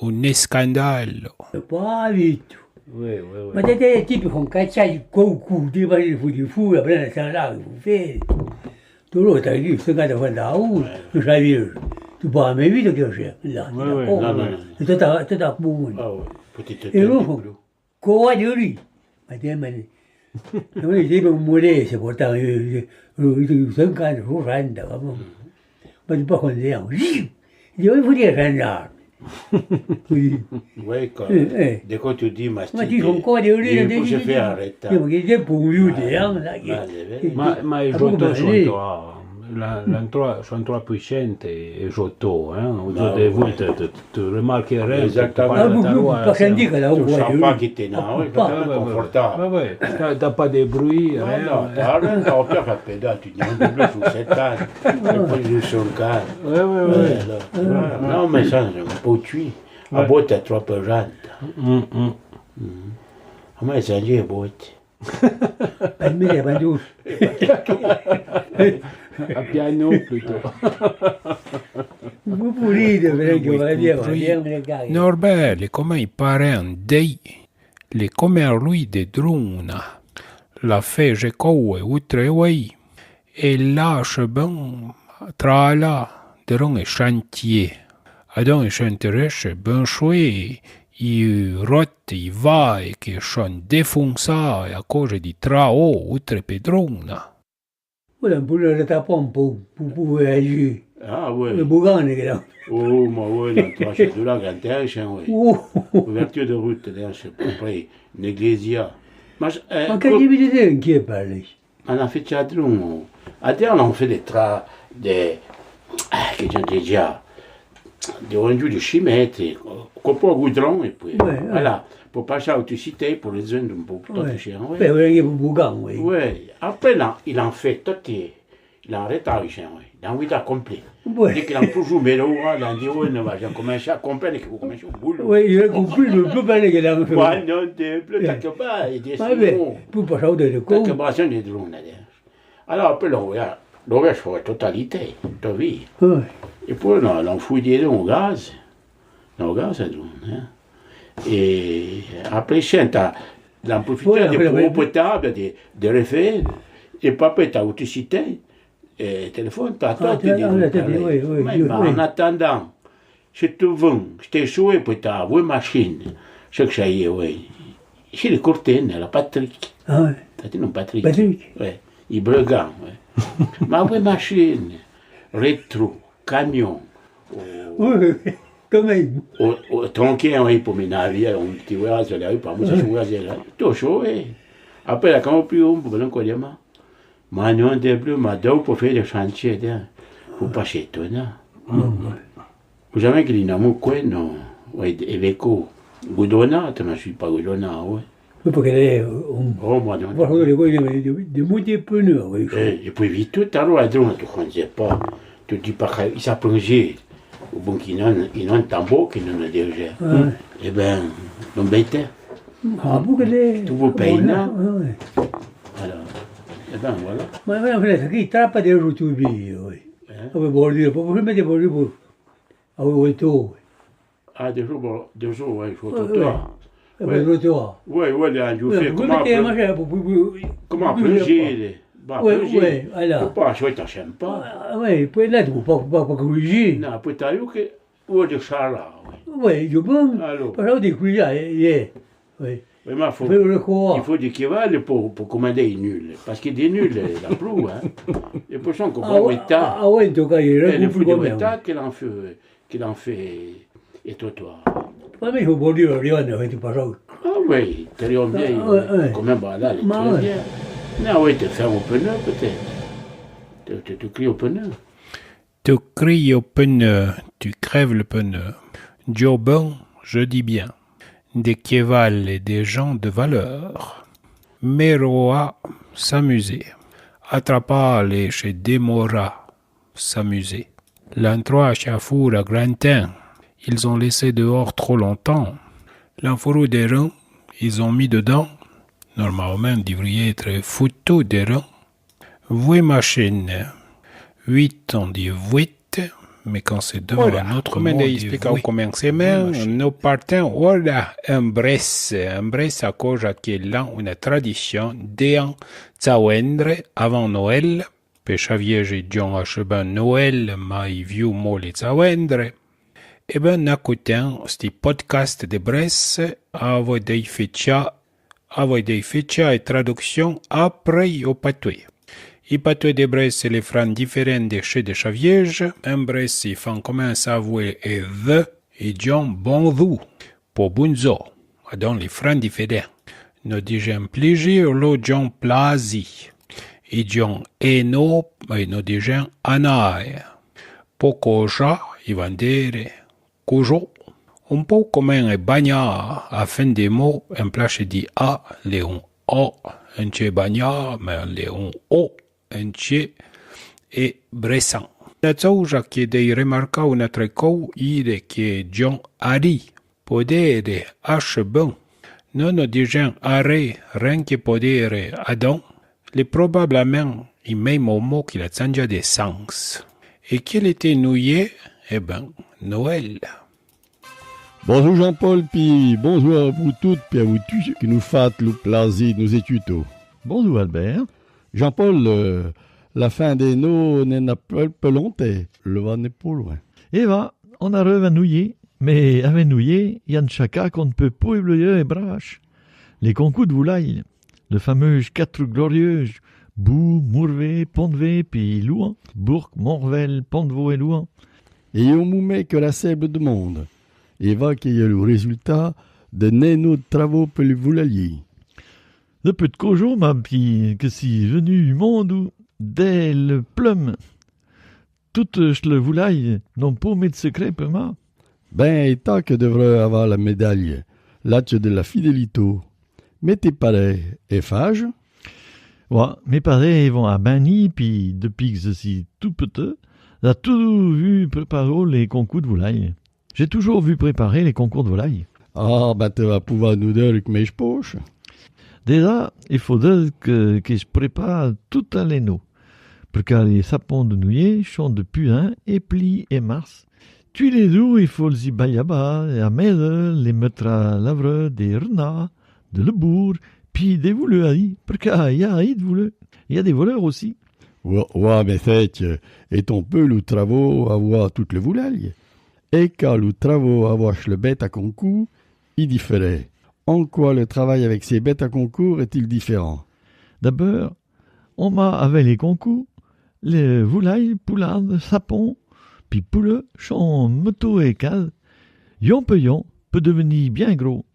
un scandale. Pas vite. Oui, oui, oui. Ma tête type con cacciai coucou, di vai di fu, la prende sta là, fe. Tu lo stai lì, sto cazzo fa da tu sai dire. Tu pas mai vite che c'è là. Oui, oui, non, non. Tutta buono. Ah ouais, petite E lo co di lì. Ma te me. Non è tipo un mole se porta io sto cazzo lo rende, va. Ma di poco andiamo. Io voglio andare. Oui, quand, dès que tu dis Ma ti mastiquer, con co di lì, il faut se faire arrêter. Io che è buio di là. Ma i Giotto sono troppo puissante, i Giotto, vous tu remarquerais. Exactement. Pas qu'un dit que là, Tu on ne voit. sens pas qu'il t'est là, tu es confortable. Oui, t'as pas de bruit, Non, rien. non, t'as rien, t'as peur qu'à pédale, tu dis un double sur cette canne, tu prends sur le canne. Oui, oui, oui. Non, mais ça, c'est un peu tué. À bout, t'es trop jeune. Mais c'est un dieu, beau. Pas de mêlée, pas douce. A piano plutôt. Vous pulite, perché va via, le gare. Norbert, come i parenti, le come a lui de druna, la fece coe utrewei, e lascia ben tra là, deron e chantier. Adon e chanteresce ben chouet, i rotte, i vai che son defonzati a cause di trao utre pedruna. Voilà, un peu le tapon pour agir. Ah, Le ouais. bougan, les gars. Oh, moi, ouais, dans toi, chez de la gantère, oui. Oh, Ouverture de route, là, je sais pas, après, une église. ma che dividete in chi parli? On a fait théâtre. À terre, on fait des que j'en ai déjà, des rendus de chimètre, copeaux goudron, et puis, Ouais, voilà, pour pas ça, tu citais pour les zones d'un peu, tout Ouais. chien, Beh, ouais. voglio che bougan, oui. Ouais, après, là, il en fait tout, il en retard, chien, ouais, dans 8 ans complet. Ouais. Dès qu'il en toujours, mais là, il en dit, ouais, non, j'ai commencé à comprendre que vous commencez au boulot. Oui, il a compris, je ne peux pas aller dans le feu. Ouais, non, t'es plus, t'as que pas, et des Ah, mais, sinon. pour pas ça, de le T'as coup. que brasser des drones, là. Alors, après, l'on reste pour la totalité, ta vie. Ouais. Et puis, on fouille des dons au gaz. Non, au gaz, ça drone, hein. Et après, t'as l'en profité Ouais, des après, eau potable, des refais, et pas après, t'as authenticité, et téléphone, t'as toi, tu dis. Oui. Mais en attendant, je te vends, je t'ai choué, puis t'as une machine, ce que ça y est, oui. Chez les courtines, la Patrick. Ah, ouais. T'as dit non, Patrick. Patrick. Oui, il bregan, oui. Ma oui, machine, rétro, camion, Oui, quand même. au tronquin, oui, pour mes navires, on petit voyage sur la rue, par moi, ça, je voyage là. Tout chaud, oui. Après, là, quand on plus haut, pour venir encore dire, moi, non, des bleus, ma dog pour faire des chantiers, faut pas s'étonner. Vous jamais qu'il y a un coin, non, oui, éveco, goudonna, tu ne suis pas goudonna, oui. Oui, parce que Oh, moi, non. on va regarder des moutiers pneus, oui. Et puis vite tout à l'heure, tu ne sais pas. Tu dis pas qu'il s'est plongé. Au bon qu'il y a un tambour qui nous a déjà. Ouais. Eh bien, l'embêtait. Ah, pour que les. Tout vous paye, là. Oui. Voilà. Eh bien, voilà. Ma frère, qui trappa des routes, oui. Come vuol dire, proprio prima di volevo avevo il tuo. Ah, des jours, ouais, il faut Ouais, tout toi. Avevo il tuo. Ouais, ouais, là, je fais Come te ma c'è comment plonger. Bah, Ouais, plonger. ouais, voilà. Faut pas, je t'en j'aime pas. Oui, poi là tu puoi pas corrigere. Non, après, t'as eu que, ou de ça, là, ouais. Oui, je pense. Allô. Però di qui là, oui. Mais il faut. Fais le quoi. Il faut des équivalents pour commander une nulle. Parce qu'il y a des nuls, la proue, hein. Et pour ça, qu'on comprend l'état. Ah ouais, tu cas, il Et le est fou plus de comme l'état qu'il en fait et toi. Ma me vuol dire Rione, tu parlo. Ah oui, très bien. Ouais. Quand même, bah là, il est Ma très ouais. bien. Non, oui, te faire au pneu, peut-être. Tu cries au pneu. Tu cries au pneu, tu crèves le pneu. Jobin, je dis bien, des cheval et des gens de valeur. Meroa, s'amuser. Attrapale chez Demora, s'amuser. L'entroi à Chafour à Grantin, ils ont laissé dehors trop longtemps. L'enfourou des reins, ils ont mis dedans. Normalement, il devrait être foutu des reins. Vuit machine. 8, on dit 8, mais quand c'est devant un autre mot, on dit 8. Comment c'est même, nous partons voilà un Bresse à cause qu'il a une tradition d'un Tsawendre avant Noël. Péchavier, j'ai dit à chemin Noël, mais vieux mot les Tsawendre. Et ben, n'écoutant ce podcast de Bresse, avec des fichiers et traductions après au patois. I patois de Bresse les francs différents des chez de Chaviège. Un Bresse, ils font comment savoir et the, et John bonjour, pour bunzo, dans les francs différents. Nous disons plaisir, le John plasi. Et John eno, et nous disons anae. Pour koja, ils vont dire kojo. Un peu comme un bagnard, à fin des mots, un place dit a, léon o, un tché bagnard, mais léon o. Entier et Bressan. La chose qui est remarquée au notre coup, il est que John Harry, podere achebon, non disant arrêt, rien que podere adon, les probablement il même au mot qu'il a changé de sens. Et qu'il était nouillé, eh ben, Noël. Bonjour Jean-Paul, puis bonjour à vous toutes, puis à vous tous qui nous faites le plaisir de nous étudier. Bonjour Albert. Jean-Paul, la fin des noms n'est pas longtemps, le vent n'est pas loin. Et va, on arrive à nouiller, mais avec nouiller, il y a un chacun qu'on ne peut pas oublier et brache. Les concours de Voulaille, le fameux 4 glorieux, Bou, Mourvé, Pont-de-Vé, puis Louan, Bourg, Morvel, Pont-de-Vaux et Louan. Et on mou met que la sèble de monde, et va qu'il y ait le résultat de nos travaux pour les Voulaliers. De peu de cojo, ma puis que si venu du monde où, dès le plume, toutes le voulaille n'ont pas mis de secret pour moi. Ben, et tant que devrait avoir la médaille, là tu de la fidélité. Mais tes pareils, et fage? Ouais, mes pareils vont à Bani, puis depuis que je suis tout petit, j'ai toujours vu préparer les concours de volaille. J'ai toujours vu préparer les concours de volaille. Ah, ben tu vas pouvoir nous dire avec mes poches. Déjà, il faudrait que je prépare tout à l'héno, pour que les sapons de nouillet sont de puin et plis et mars. Tous les jours, il faut les y bayaba, et à mêler, les mettre à l'avre des renards, de le bourg, puis des voleurs, parce qu'il y a de voleurs. Il y a des voleurs aussi. Ouais, mais fait, et on peut le travaux avoir toutes les volailles. Et quand le travaux avoir le bête à concours, il différait. En quoi le travail avec ces bêtes à concours est-il différent? D'abord, on m'a avec les concours, les volailles, poulardes, sapons, puis pouleux, sont moto et cales. Yon peut devenir bien gros.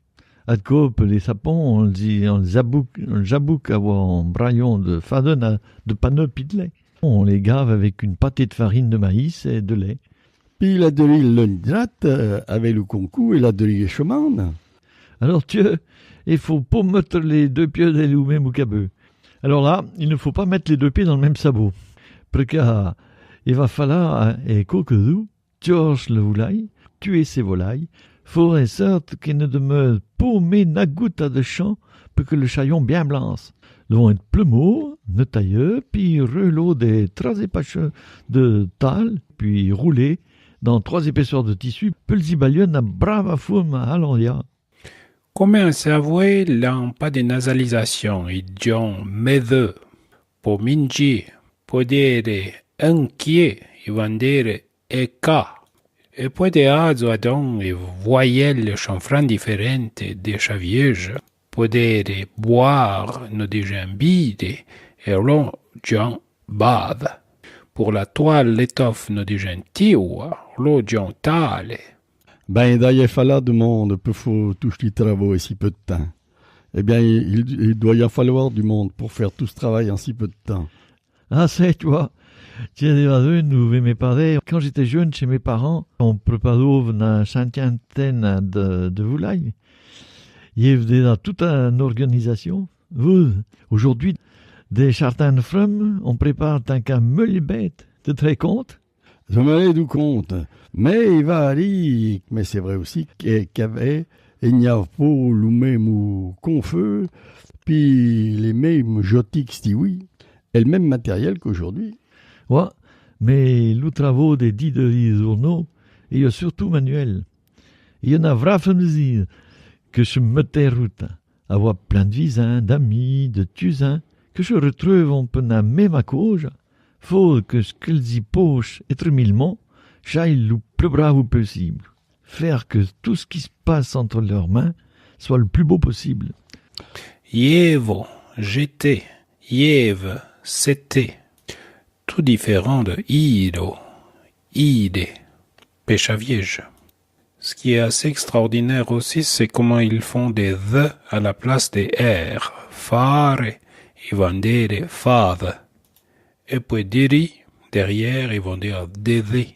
À coupe, les sapons, on les jabouque avoir un braillon de fadena, de panneau pis de lait. On les gave avec une pâtée de farine de maïs et de lait. Puis la de l'île l'ondrate avec le concours et la de l'île chemin. Alors, il faut pas mettre les deux pieds dans le même cabeux. Alors là, il ne faut pas mettre les deux pieds dans le même sabot. Parce qu'il va falloir, et coquedou, tuer le volaille, tuer ses volailles, faut en sorte qu'il ne demeure pas mais na goutte de champ pour que le chaillon bien blanche. Ils vont être plumeaux, ne tailleux, puis relot des 3 épaches de tal, puis rouler dans 3 épaisseurs de tissu, puis le zibalion na brava forme à l'endia. Comment savoir l'an pas de nasalisation et John Mede, pour mingi, podere, inquiet, et vendere, et ka. Et puede adon et voyelles chanfran différentes des chavièges, podere boire nos déjambide, et l'on John bave. Pour la toile l'étoffe nos déjentiwa, l'on John tale. Ben, d'ailleurs, fallait de monde pour faire tous les travaux et si peu de temps. Eh bien, il doit y en falloir du monde pour faire tout ce travail en si peu de temps. Ah, c'est toi. Tiens, nous, mes parents, quand j'étais jeune chez mes parents, on préparait une cinquantaine de volailles. Il y avait dans toute une organisation. Vous, aujourd'hui, des chartans frum, on prépare tant qu'un meule bête. Tu te rends compte? Je me rends du compte. Mais il va aller, mais c'est vrai aussi qu'il n'y a pas le même confeu, puis les mêmes jotiques, oui, et le même matériel qu'aujourd'hui. Ouais, mais les travaux des 10 journaux, il y a surtout manuel. Il y en a vraiment que je me route, avoir plein de visins, d'amis, de tusins, que je retrouve un peu dans la même cause. Faut que ce qu'ils y pochent être millement, j'aille le plus bravo possible. Faire que tout ce qui se passe entre leurs mains soit le plus beau possible. Yevo, j'étais, Yeve, c'était. Tout différent de ido, ide, péchaviège. Ce qui est assez extraordinaire aussi, c'est comment ils font des the à la place des r. Fare, ils vont dire fave. Et puis diri, derrière, ils vont dire dede.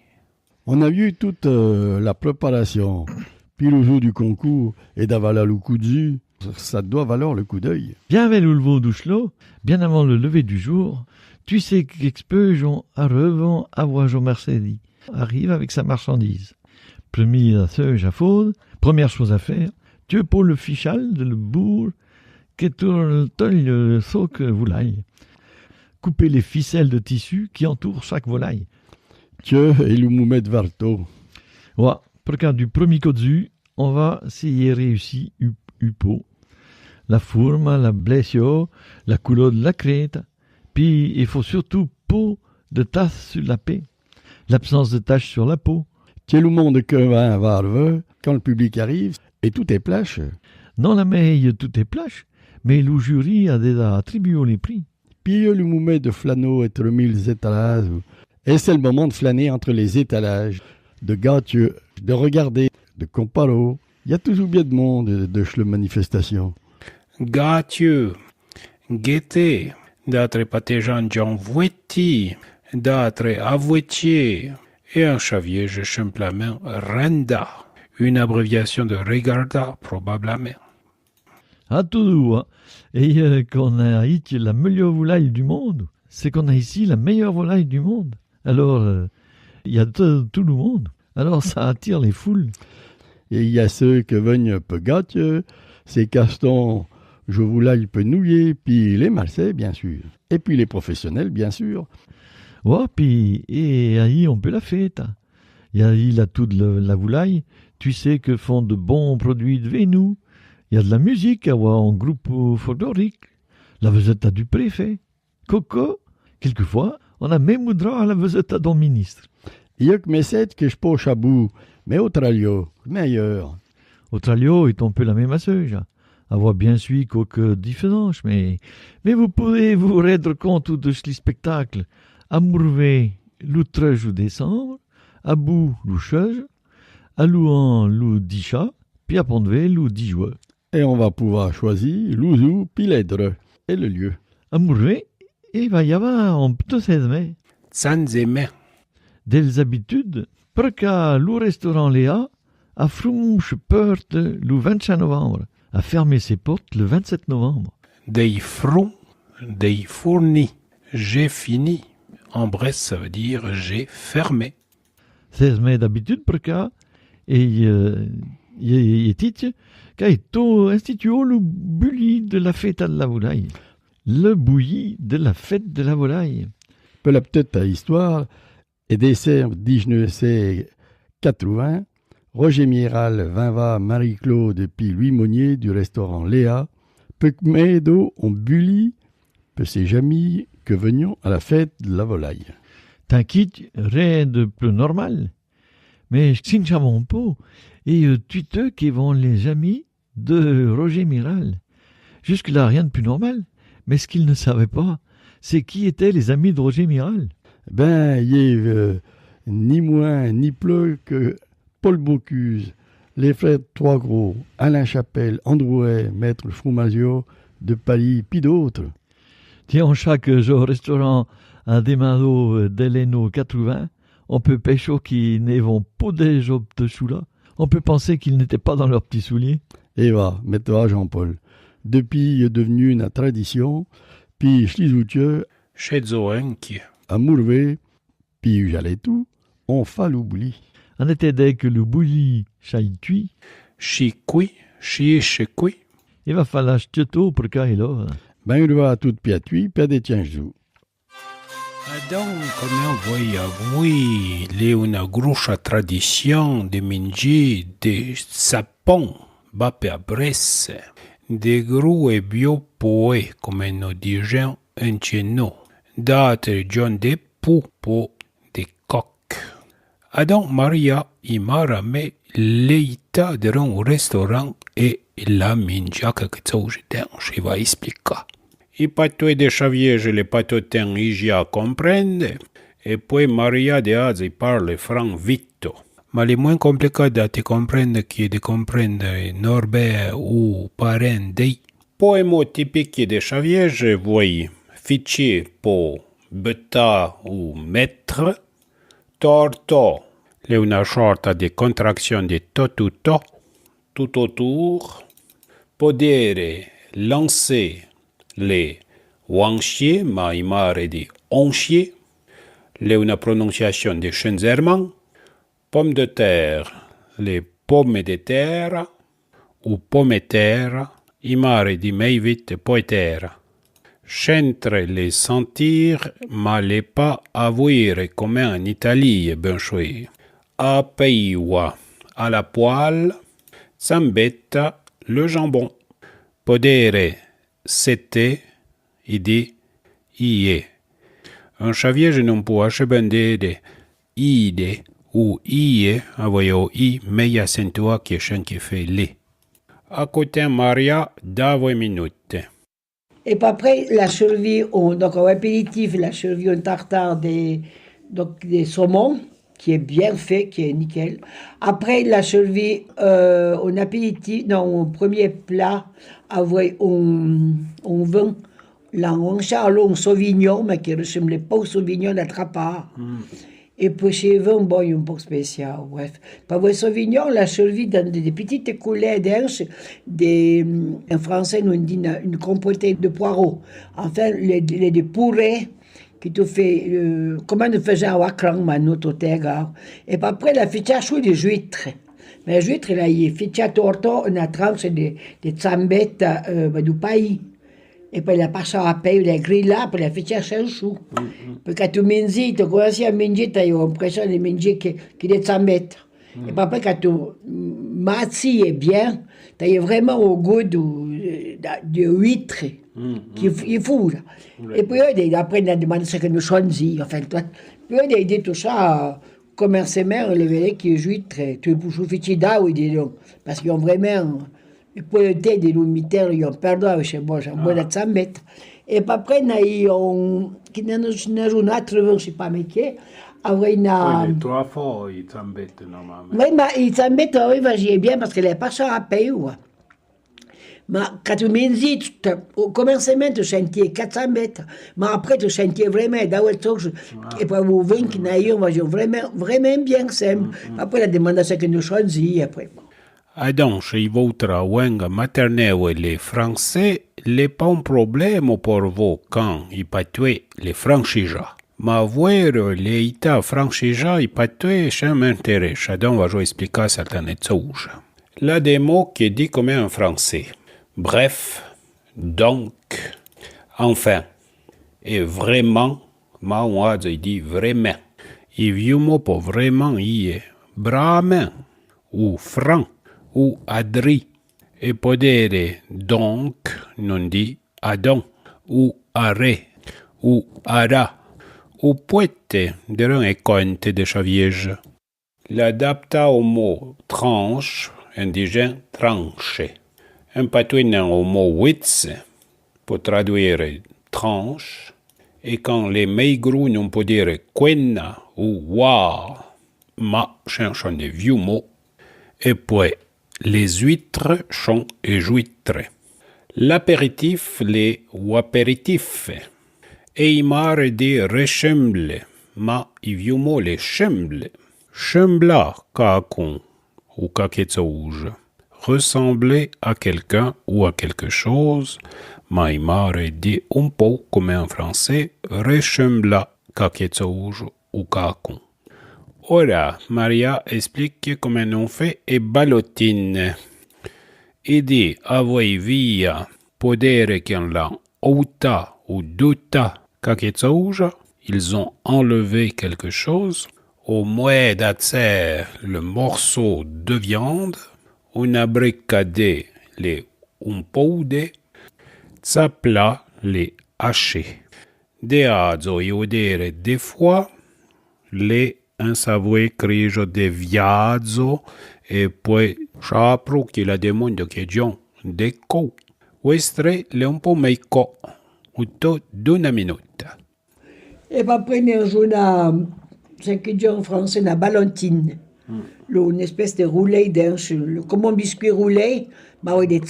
On a vu toute la préparation, puis le jour du concours, et d'avaler le coup d'œil, ça doit valoir le coup d'œil. Bien avec le lever d'Ouchelot, bien avant le lever du jour, tu sais qu'Expeugeon a revend à Voigeon Mercedi, arrive avec sa marchandise. Premier à Seuge à Faude, première chose à faire, tu pour le fichal de le bourg, qui tourne le soc volaille. Couper les ficelles de tissu qui entourent chaque volaille. Tiens, et le moumet varto. Ouais, pour cas du premier codzu, on va s'y réussi upo. La fourme, la blessure, la couleur de la crête. Puis il faut surtout peau de tasse sur la paix. L'absence de taches sur la peau. Tiens, le monde que va varve, quand le public arrive, et tout est plache. Non, la meille, tout est plache, mais le jury a déjà attribué les prix. Puis le moumet de flâneau est remis les étalages. Et c'est le moment de flâner entre les étalages, de gâtieux, de regarder, de comparo. Il y a toujours bien de monde de la manifestation. Gâtieux, guetté, d'être patéjan Jean Vouetti, d'être avouetier, et un chaviège simplement renda, une abréviation de regarda probablement. À tout, hein. Et qu'on a ici la meilleure volaille du monde, c'est qu'on a ici la meilleure volaille du monde. Alors, il y a tout le monde. Alors, ça attire les foules. Et il y a ceux qui viennent peu gâtieux, ces castons, je volaille peu nouillés, puis les Marseillais, bien sûr. Et puis les professionnels, bien sûr. Ouais, puis, et ahí, on peut la fête. Il y a ahí la toute la volaille. Tu sais que font de bons produits de Vénou. Il y a de la musique, en groupe folklorique. La Vesetta du préfet. Coco, quelquefois, on a même droit à la Vesetta d'un ministre. Il y a que mes sept que je poche à bout, mais au tralio, meilleur. Au tralio est un peu la même assuge. Avoir bien su quelques différences, mais vous pouvez vous rendre compte de ce spectacle. À Mourvé, le 13 décembre, à Bout, le 16, à Louan, le 10 chat, puis à Pont-de-Vé, le 10 juin. Et on va pouvoir choisir l'ouzou, puis l'aidre, et le lieu. À Mourvé, il va y avoir un petit 16 mai. Sanzeme. Des habitudes, pour qu'à le restaurant Léa, à Frouche porte le 25 novembre, a fermé ses portes le 27 novembre. Des fronts, des fournis. J'ai fini. En Bresse, ça veut dire j'ai fermé. 16 mai d'habitude pour qu'à, et il dit qu'a été institué le bouilli de la fête de la volaille. Le bouilli de la fête de la volaille. Peu la petite histoire, et décembre 1980, Roger Miral, Vinva, Marie-Claude puis Louis Monnier du restaurant Léa, peu que Médo ont bulli, peu ses amis que venions à la fête de la volaille. T'inquiète, rien de plus normal. Mais si nous savons pas, et tu qui vont les amis de Roger Miral. Jusque-là, rien de plus normal. Mais ce qu'ils ne savaient pas, c'est qui étaient les amis de Roger Miral. Ben, il y a ni moins ni plus que Paul Bocuse, Les frères Trois Gros, Alain Chapelle, Androuet, Maître Fromasio, de Paris, puis d'autres. Tiens, chaque jour au restaurant à Desmarais d'Eleno 80, on peut pêcher qui ne vont pas des jobs de choux-là. On peut penser qu'ils n'étaient pas dans leurs petits souliers. Et va, mets-toi Jean-Paul. Depuis est devenu une tradition, puis Schlizoutieux, Chez Zoenki. à Mourvé, puis j'allais tout, on fait l'oubli. On était dès que le bouilli chaïtui, Chikui, chiéchekui. il va falloir tôt pour qu'il là. Ben il va tout piatui, puis des tiens jou. Donc, comment voyez-vous, il y a une grosse tradition de manger des sapons, bappe à Bresse, des gros et bio poés, comme nous disons en chez nous, d'autres John des poux pour des coqs. Donc, Maria, il m'a ramené l'état de un restaurant et il a mangé quelque chose dedans, je vais expliquer. I patoi de Xavier, je l'ai pas tout temps à comprendre. Et puis Maria de Azi parle franc vite. Mais le moins compliqué de comprendre que de comprendre Norbert ou parent dei. Puis mot typique de Xavier, je vois fichier pour beta ou maître. Torto, c'est une sorte de contraction de tout autour. Podere, lancer. Les wanchiers, ma imare di onchiers, les une prononciation de Schenzerman, pommes de terre, les pommes de terre, ou pommes de terre, imare di meivit poetera. Centre les sentir, ma les pas avouer comme en Italie, ben choué. A peiwa, à la poêle, s'embetta le jambon. Podere, c'était, il dit, y est. Un Xavier, je ne peux acheter de ide ou y est, envoyé i, mais il y a toi qui est chien qui fait les. À côté Maria, d'avant minute. Et puis après, la survie, donc en apéritif, la survie en tartare des saumons, qui est bien fait, qui est nickel. Après, la survie en apéritif, non, au premier plat, avec un vin, là, on charle un sauvignon, mais qui ne ressemblait pas au sauvignon d'attrapard. Et puis chez vin, bon, un peu spécial, bref. Pas le sauvignon, la survie dans des petites coulées d'herbe, en français, on dit une compotée de poireaux. Enfin, les pourrés, qui te fait, comment on faisait à Wakran, notre terre. Et puis après, la fichage des huîtres. Mais les huîtres, là, il fait torto, on a tranche des zambettes du pays. Et puis la passe à paille, la grille là, puis la fichage un chou. Puis quand tu manges, tu commences à manger, tu as l'impression de manger que des zambettes. Et puis après, quand tu manges est bien, tu as vraiment au goût de huîtres. Qui est fou, là. Et puis après, on a demandé ce que nous choisissons. Enfin, puis on a dit tout ça, commerçants, les vélés qui jouent très, tu peux chauffer d'eau, parce qu'ils ont vraiment, les poètes des militaires, ils ont perdu chez moi, j'ai moins de 100 mètres. Et puis après, on a eu un autre, je ne sais pas, mais qui, après, on a. Oui, les trois fois, ils s'embêtent normalement. Oui, mais ils s'embêtent, oui, j'y bien, parce que les passants à payer, ouais. Mais quand tu me dis, au commencement, tu sentais 400 mètres. Mais après, tu sentais vraiment, dans le truc, et puis au vin qui n'a eu, vraiment bien simple. Après, la demande, c'est que nous choisissons, après. Donc, chez votre langue maternelle, les Français, n'est pas un problème pour vous quand ils patuent les franchigeats. Mais voir les États franchigeats, ils patuent, ça m'intéresse. Donc, on va expliquer certaines choses. Là, des mots qui dit comme en français. Bref, donc, enfin, et vraiment, moi, je dis vraiment. Il vieux mot pour vraiment y est brament, ou franc, ou adri. Et pour dire donc, non dit adon, ou arrêt, ou ara, ou poète, de un compte de chaviège. L'adapta au mot tranche, indigène tranché. Un patouin au mot witz pour traduire tranche, et quand les maigrous non peut dire quenna ou wa, ma chanson de vieux mots, et puis les huîtres sont et juitres. L'apéritif, les ou apéritif. Et il m'a de rechemble, ma iviumo les chemble. Chembla, kakon, ou kaketsouge. Ressembler à quelqu'un ou à quelque chose, ma il m'a dit un peu comme en français, rechembla, kaketsouge ou kakon. Ora, Maria explique come non fait e ballotine. E dit, a voi via, podere qu'en la outa ou douta kaketsouja, ils ont enlevé quelque chose, au mouet d'atser le morceau de viande, on a bricadé les umpoude, tsapla les hachés. De azo iudere des fois, les insavoué crige de viazo, e poi sapro che la demonio che gion de co. Westre le un po' meico, utto d'una minuta. Et puis après, on a, c'est que dit en français, la ballotine. Une espèce de roulé comme un biscuit roulé, mais avec des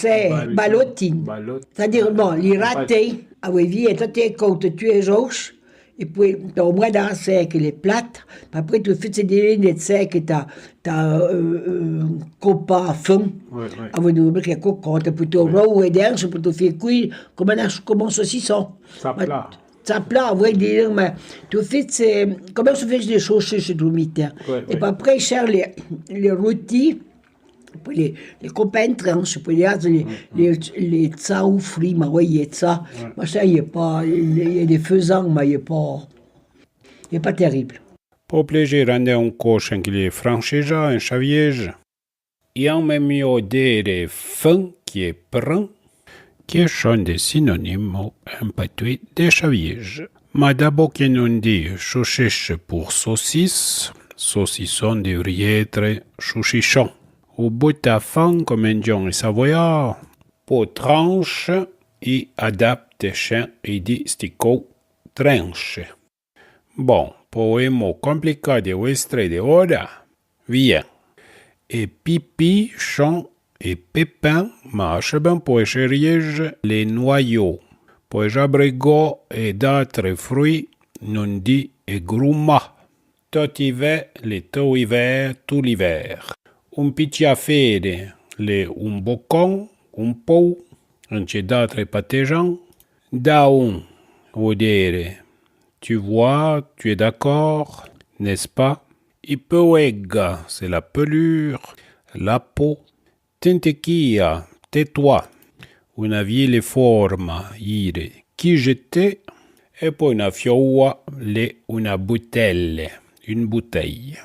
ballotine. C'est-à-dire, bon, les ratés, avec vie, et toi, tu es côte, tu es roche, et puis, tu as au moins dans sec les plates, puis après, tu fais des lignes de sec, et tu as copa à fond, avec des briques à cocotte, puis tu as roux et d'herbe, puis tu fais cuire comme un saucisson. Ça plat. Ça plat, oui, dire, mais tu fais, comment se fait des saucisses chez Droumitaire. Et puis après, il cherche les rôtis, puis les copains tranches, puis les tsaou frits, mais oui, il y a ça. Mais ça, il y a des faisans, mais il n'est pas terrible. Pour plaisir, rendre un coche qui est franchija, un chaviège. Il y a même mieux des fins qui est prend, qui sont des synonymes un patois de chaviège. Mais d'abord qu'on on dit chouchiche pour saucisse, saucisson devrait être chouchichon. Au bout à fin, comme un dion savoyard, pour tranche, et adapte chien et dit stico tranche. Bon, pour un mot compliqué de ouestre de hora, viens. Et pipi, champ et pépin marche bien pour écheriège les noyaux. Pour jabrigo et d'autres fruits, non dit et grouma. Tout hiver, les taux hiver, tout l'hiver. Un picciafere, les un bocon, un pot, un c'è d'autres patégents. Daun, odere. Tu vois, tu es d'accord, n'est-ce pas? Ipoega, c'est la pelure, la peau. Tentequia, tais-toi. Una vieille forma, ire. Qui j'étais? Et poi una fioua, una bouteille, une bouteille.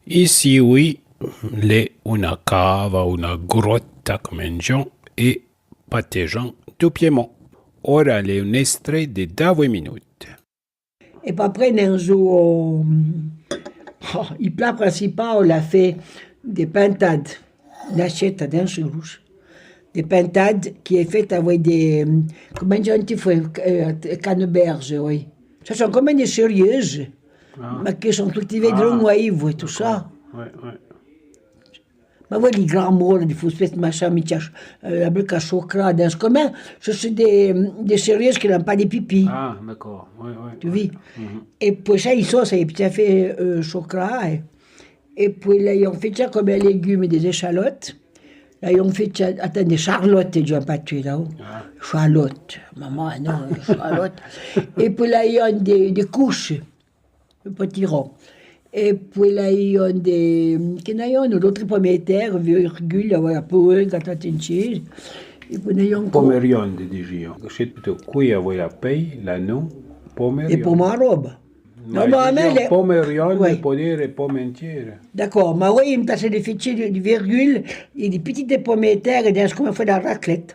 Ici, oui, una cava, una grotta come un Jean et patégent du Piémont. Ora le un extrait de 9 minutes. Et puis après, un jour, le plat principal, on a fait des pintades. Une assiette d'un rouge. Des pintades qui est faite avec des. Comment on dit, canneberges, oui. Ce sont comme des sérieuses, mais qui sont cultivées de l'eau et tout ça. Ouais. Mais oui, les grands mots, des fausses espèces de machin, la brique à chocolat, dans ce commun, ce sont des sérieuses qui n'ont pas de pipi. Ah, d'accord. Ouais. Tu vois? Et puis ça, ils sont, ça tout à fait chocolat. Et puis là, ils ont fait ça comme un légume et des échalotes. Là, ils ont fait ça, attends, des charlottes, et j'ai pas tué là-haut. Charlotte. Maman, non, charlotte. Et puis là, ils ont des couches, des petits ronds. Et puis là, ils ont des. D'autres pommes de terre, virgule, voilà, pour eux, quand tu Et puis ils ont. Pomerion de Digio. Je plutôt qui a la paye, la non, pomerion. Et pour ma robe. Non, mais pomerion, ouais. Pour dire pomme entière. D'accord, mais oui, il me passait des fichiers de virgule et des petites pommes de terre, et c'est comme on fait la raclette.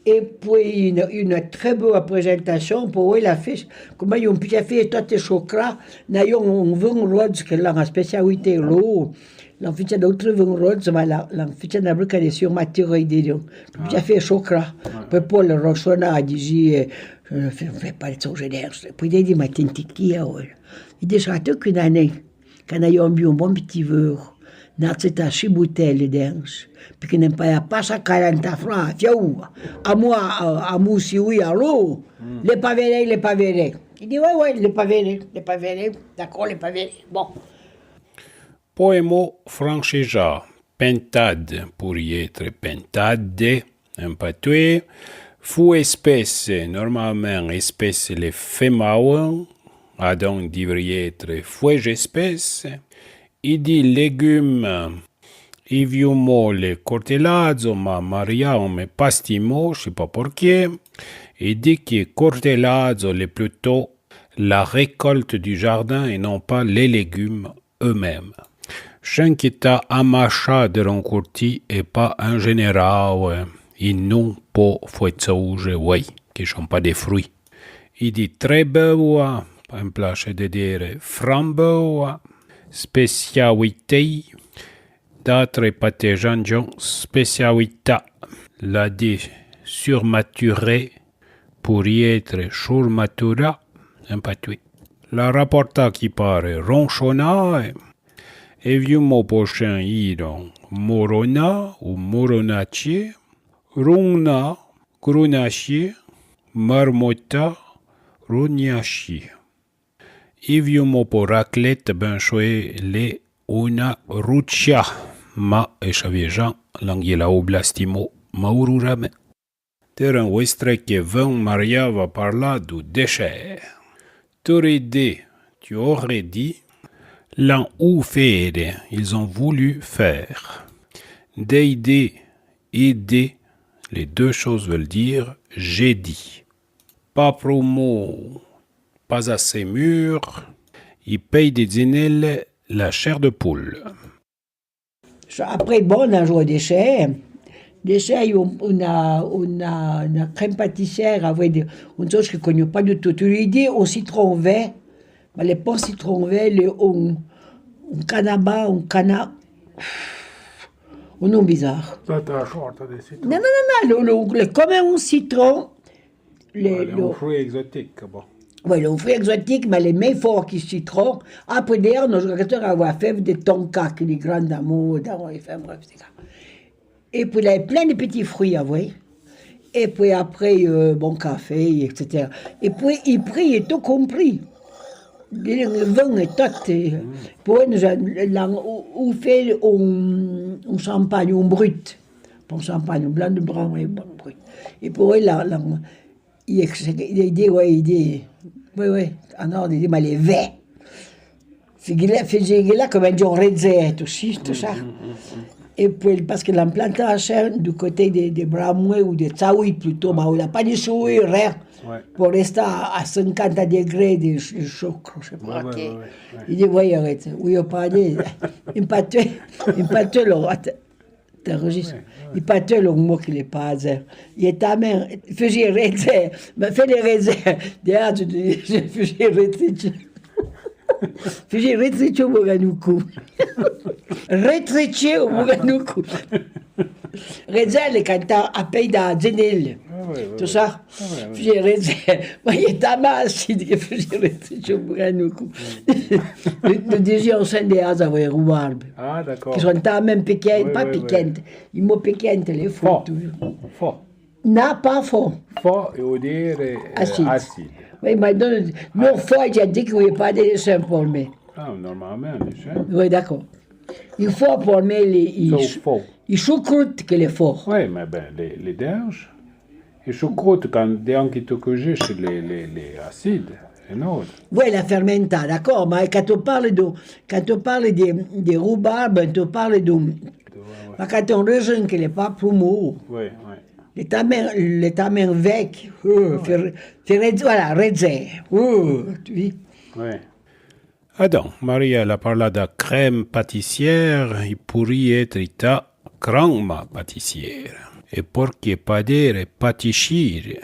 Et puis, une très belle présentation pour eux, la fait, comment ils ont pu faire tout le chocolat, ils ont un vin rose, qui est la spécialité, l'eau. L'on fait d'autres vins roses, mais l'on fait un brique de sur ma thyroïde. Puis, j'ai fait chocolat. Puis, Paul Rochona a dit, je ne fais pas de songénaire. Puis, il a dit, ma tinte qui est, il dit, ça a qu'une année, quand ils ont bu un bon petit verre Nazita Chiboutel d'Ange. Puis qu'il n'aime pas ça 40 francs. Fiaou. À moi, si oui, allô. Les pas verrés. Il dit, ouais, les pas verrés. D'accord, les pas verrés. Bon. Poemo francesa, pentade, pourrait être pentade, un patois, fu espèce, normalement espèce les femmes, a donc devrait être fouege espèce, il dit légumes, iviumo le cortelazzo, ma Maria me pastimo, je sais pas pourquoi, il dit que cortelazzo est plutôt la récolte du jardin et non pas les légumes eux-mêmes. Shanquita amacha de roncourti et pas un général, ils n'ont pas fouetsauge, oui, qui sont pas des fruits. Il dit très beau, un place de dire framboa, spécialité, d'autres pâtés spécialité, la dit surmaturé, pour y être surmatura, un patois. La rapporta qui paraît ronchonna, et vieux mot prochain iron morona ou moronacier, rungna, grunacier, marmota, rognacier. Et vieux mot pour raclette ben choué les una ruccia, ma échaviejan l'anguilla oblastimo maururame. Terrain ouestre que vin Maria va parler du déchet. Tu aurais dit, l'an ou faire, ils ont voulu faire. D'aider, aider, les deux choses veulent dire j'ai dit. Pas promo, pas assez mûr, ils payent des dîners la chair de poule. Après, bon, on a joué des chais. Des chais, on a une crème pâtissière avec une chose que je ne connais pas du tout. Tu lui dis au citron vert, mais les pas citron vert, un canaba, un cana. Un nom bizarre. Ça t'a short des citrons. Non, comme un citron. Un fruit exotique, bon. Oui, le fruit exotique, mais les meilleurs forts qui citron. Après, d'ailleurs, nos créateurs avaient fait des tonkas, qui les grands d'amour, bref, c'est ça. Et puis, il y avait plein de petits fruits, vous voyez. Et puis après, bon café, etc. Et puis, il prit et tout compris. Le vin est tout. Pour on fait un champagne, un brut. Pas un champagne, un blanc de blanc, et bon brut. Et pour eux, il dit, oui, alors, il dit, mais les vins. C'est là comme un John Redzer, tout ça. Et puis, parce que l'implantation du côté des Bramouais ou des Tsaoui plutôt, mais on n'a pas de souris, rien. Ouais. Pour rester à 50 degrés de choc, je sais pas. Ouais. Il dit, oui, arrête. Oui, on pas dit. Il pâte il pâte le mot qu'il n'est pas à dire. Il est ta mère, faisait réserve, mais fais des réserves. D'ailleurs, tu dis, faisais réserve. Faisais réserve au Moganoukou. Réserve au Moganoukou. Réserve, les cantants à pays dans Zénil. Tout ça. Faisais réserve. Il est ta mère, il faisait réserve au Moganoukou. Le deuxième scène des Hazes avec Roubarbe. Ah, d'accord. Qui sont ta même piquantes, pas piquantes. Ils m'ont piquantes, les faux. Fort. Non, pas fort. Fort et au dire acide. Oui, mais non, fort, il a dit qu'il n'y a pas de dessin pour lui. Ah, normalement, un dessin. Oui, d'accord. Il faut pour lui les choucroutes que les forts. Oui, mais ben, les derges, les choucroutes, quand des qui te j'ai chez les acides. Oui, la fermenta, d'accord, mais quand on parle des rhubarbes, on parle de... Quand on rejoint qu'il n'est pas promo. Oui. Les tamers vec, voilà, redze, tu vois. Oui. Ah donc, Maria la parla de crème pâtissière, il pourrait être ita crema pâtissière. Et perché pas dire pâtissier.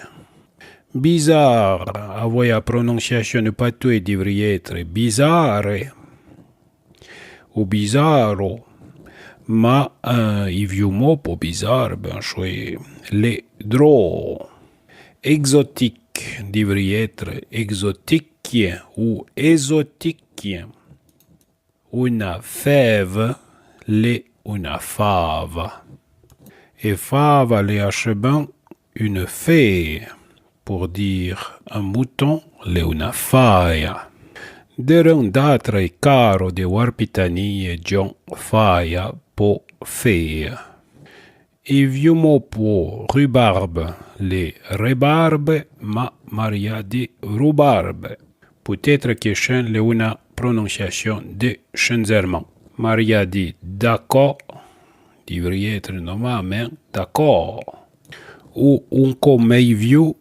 Bizarre, avoir la prononciation de patois devrait être bizarre ou bizarro. Ma il vieux mot pour bizarre, ben chouette, les drôles. Exotique devrait être exotique ou exotique. Une fève, le una fava. Et fava le achebin une fée, pour dire un mouton le una faia. Derun d'atre caro de warpitani e John faia po fea. E viumo po rhubarbe le rebarbe ma Maria de rhubarbe. Peut-être que chen le una prononciation de chenzerman. Maria dit d'accord, devrait être normalement d'accord. Ou un co mei viu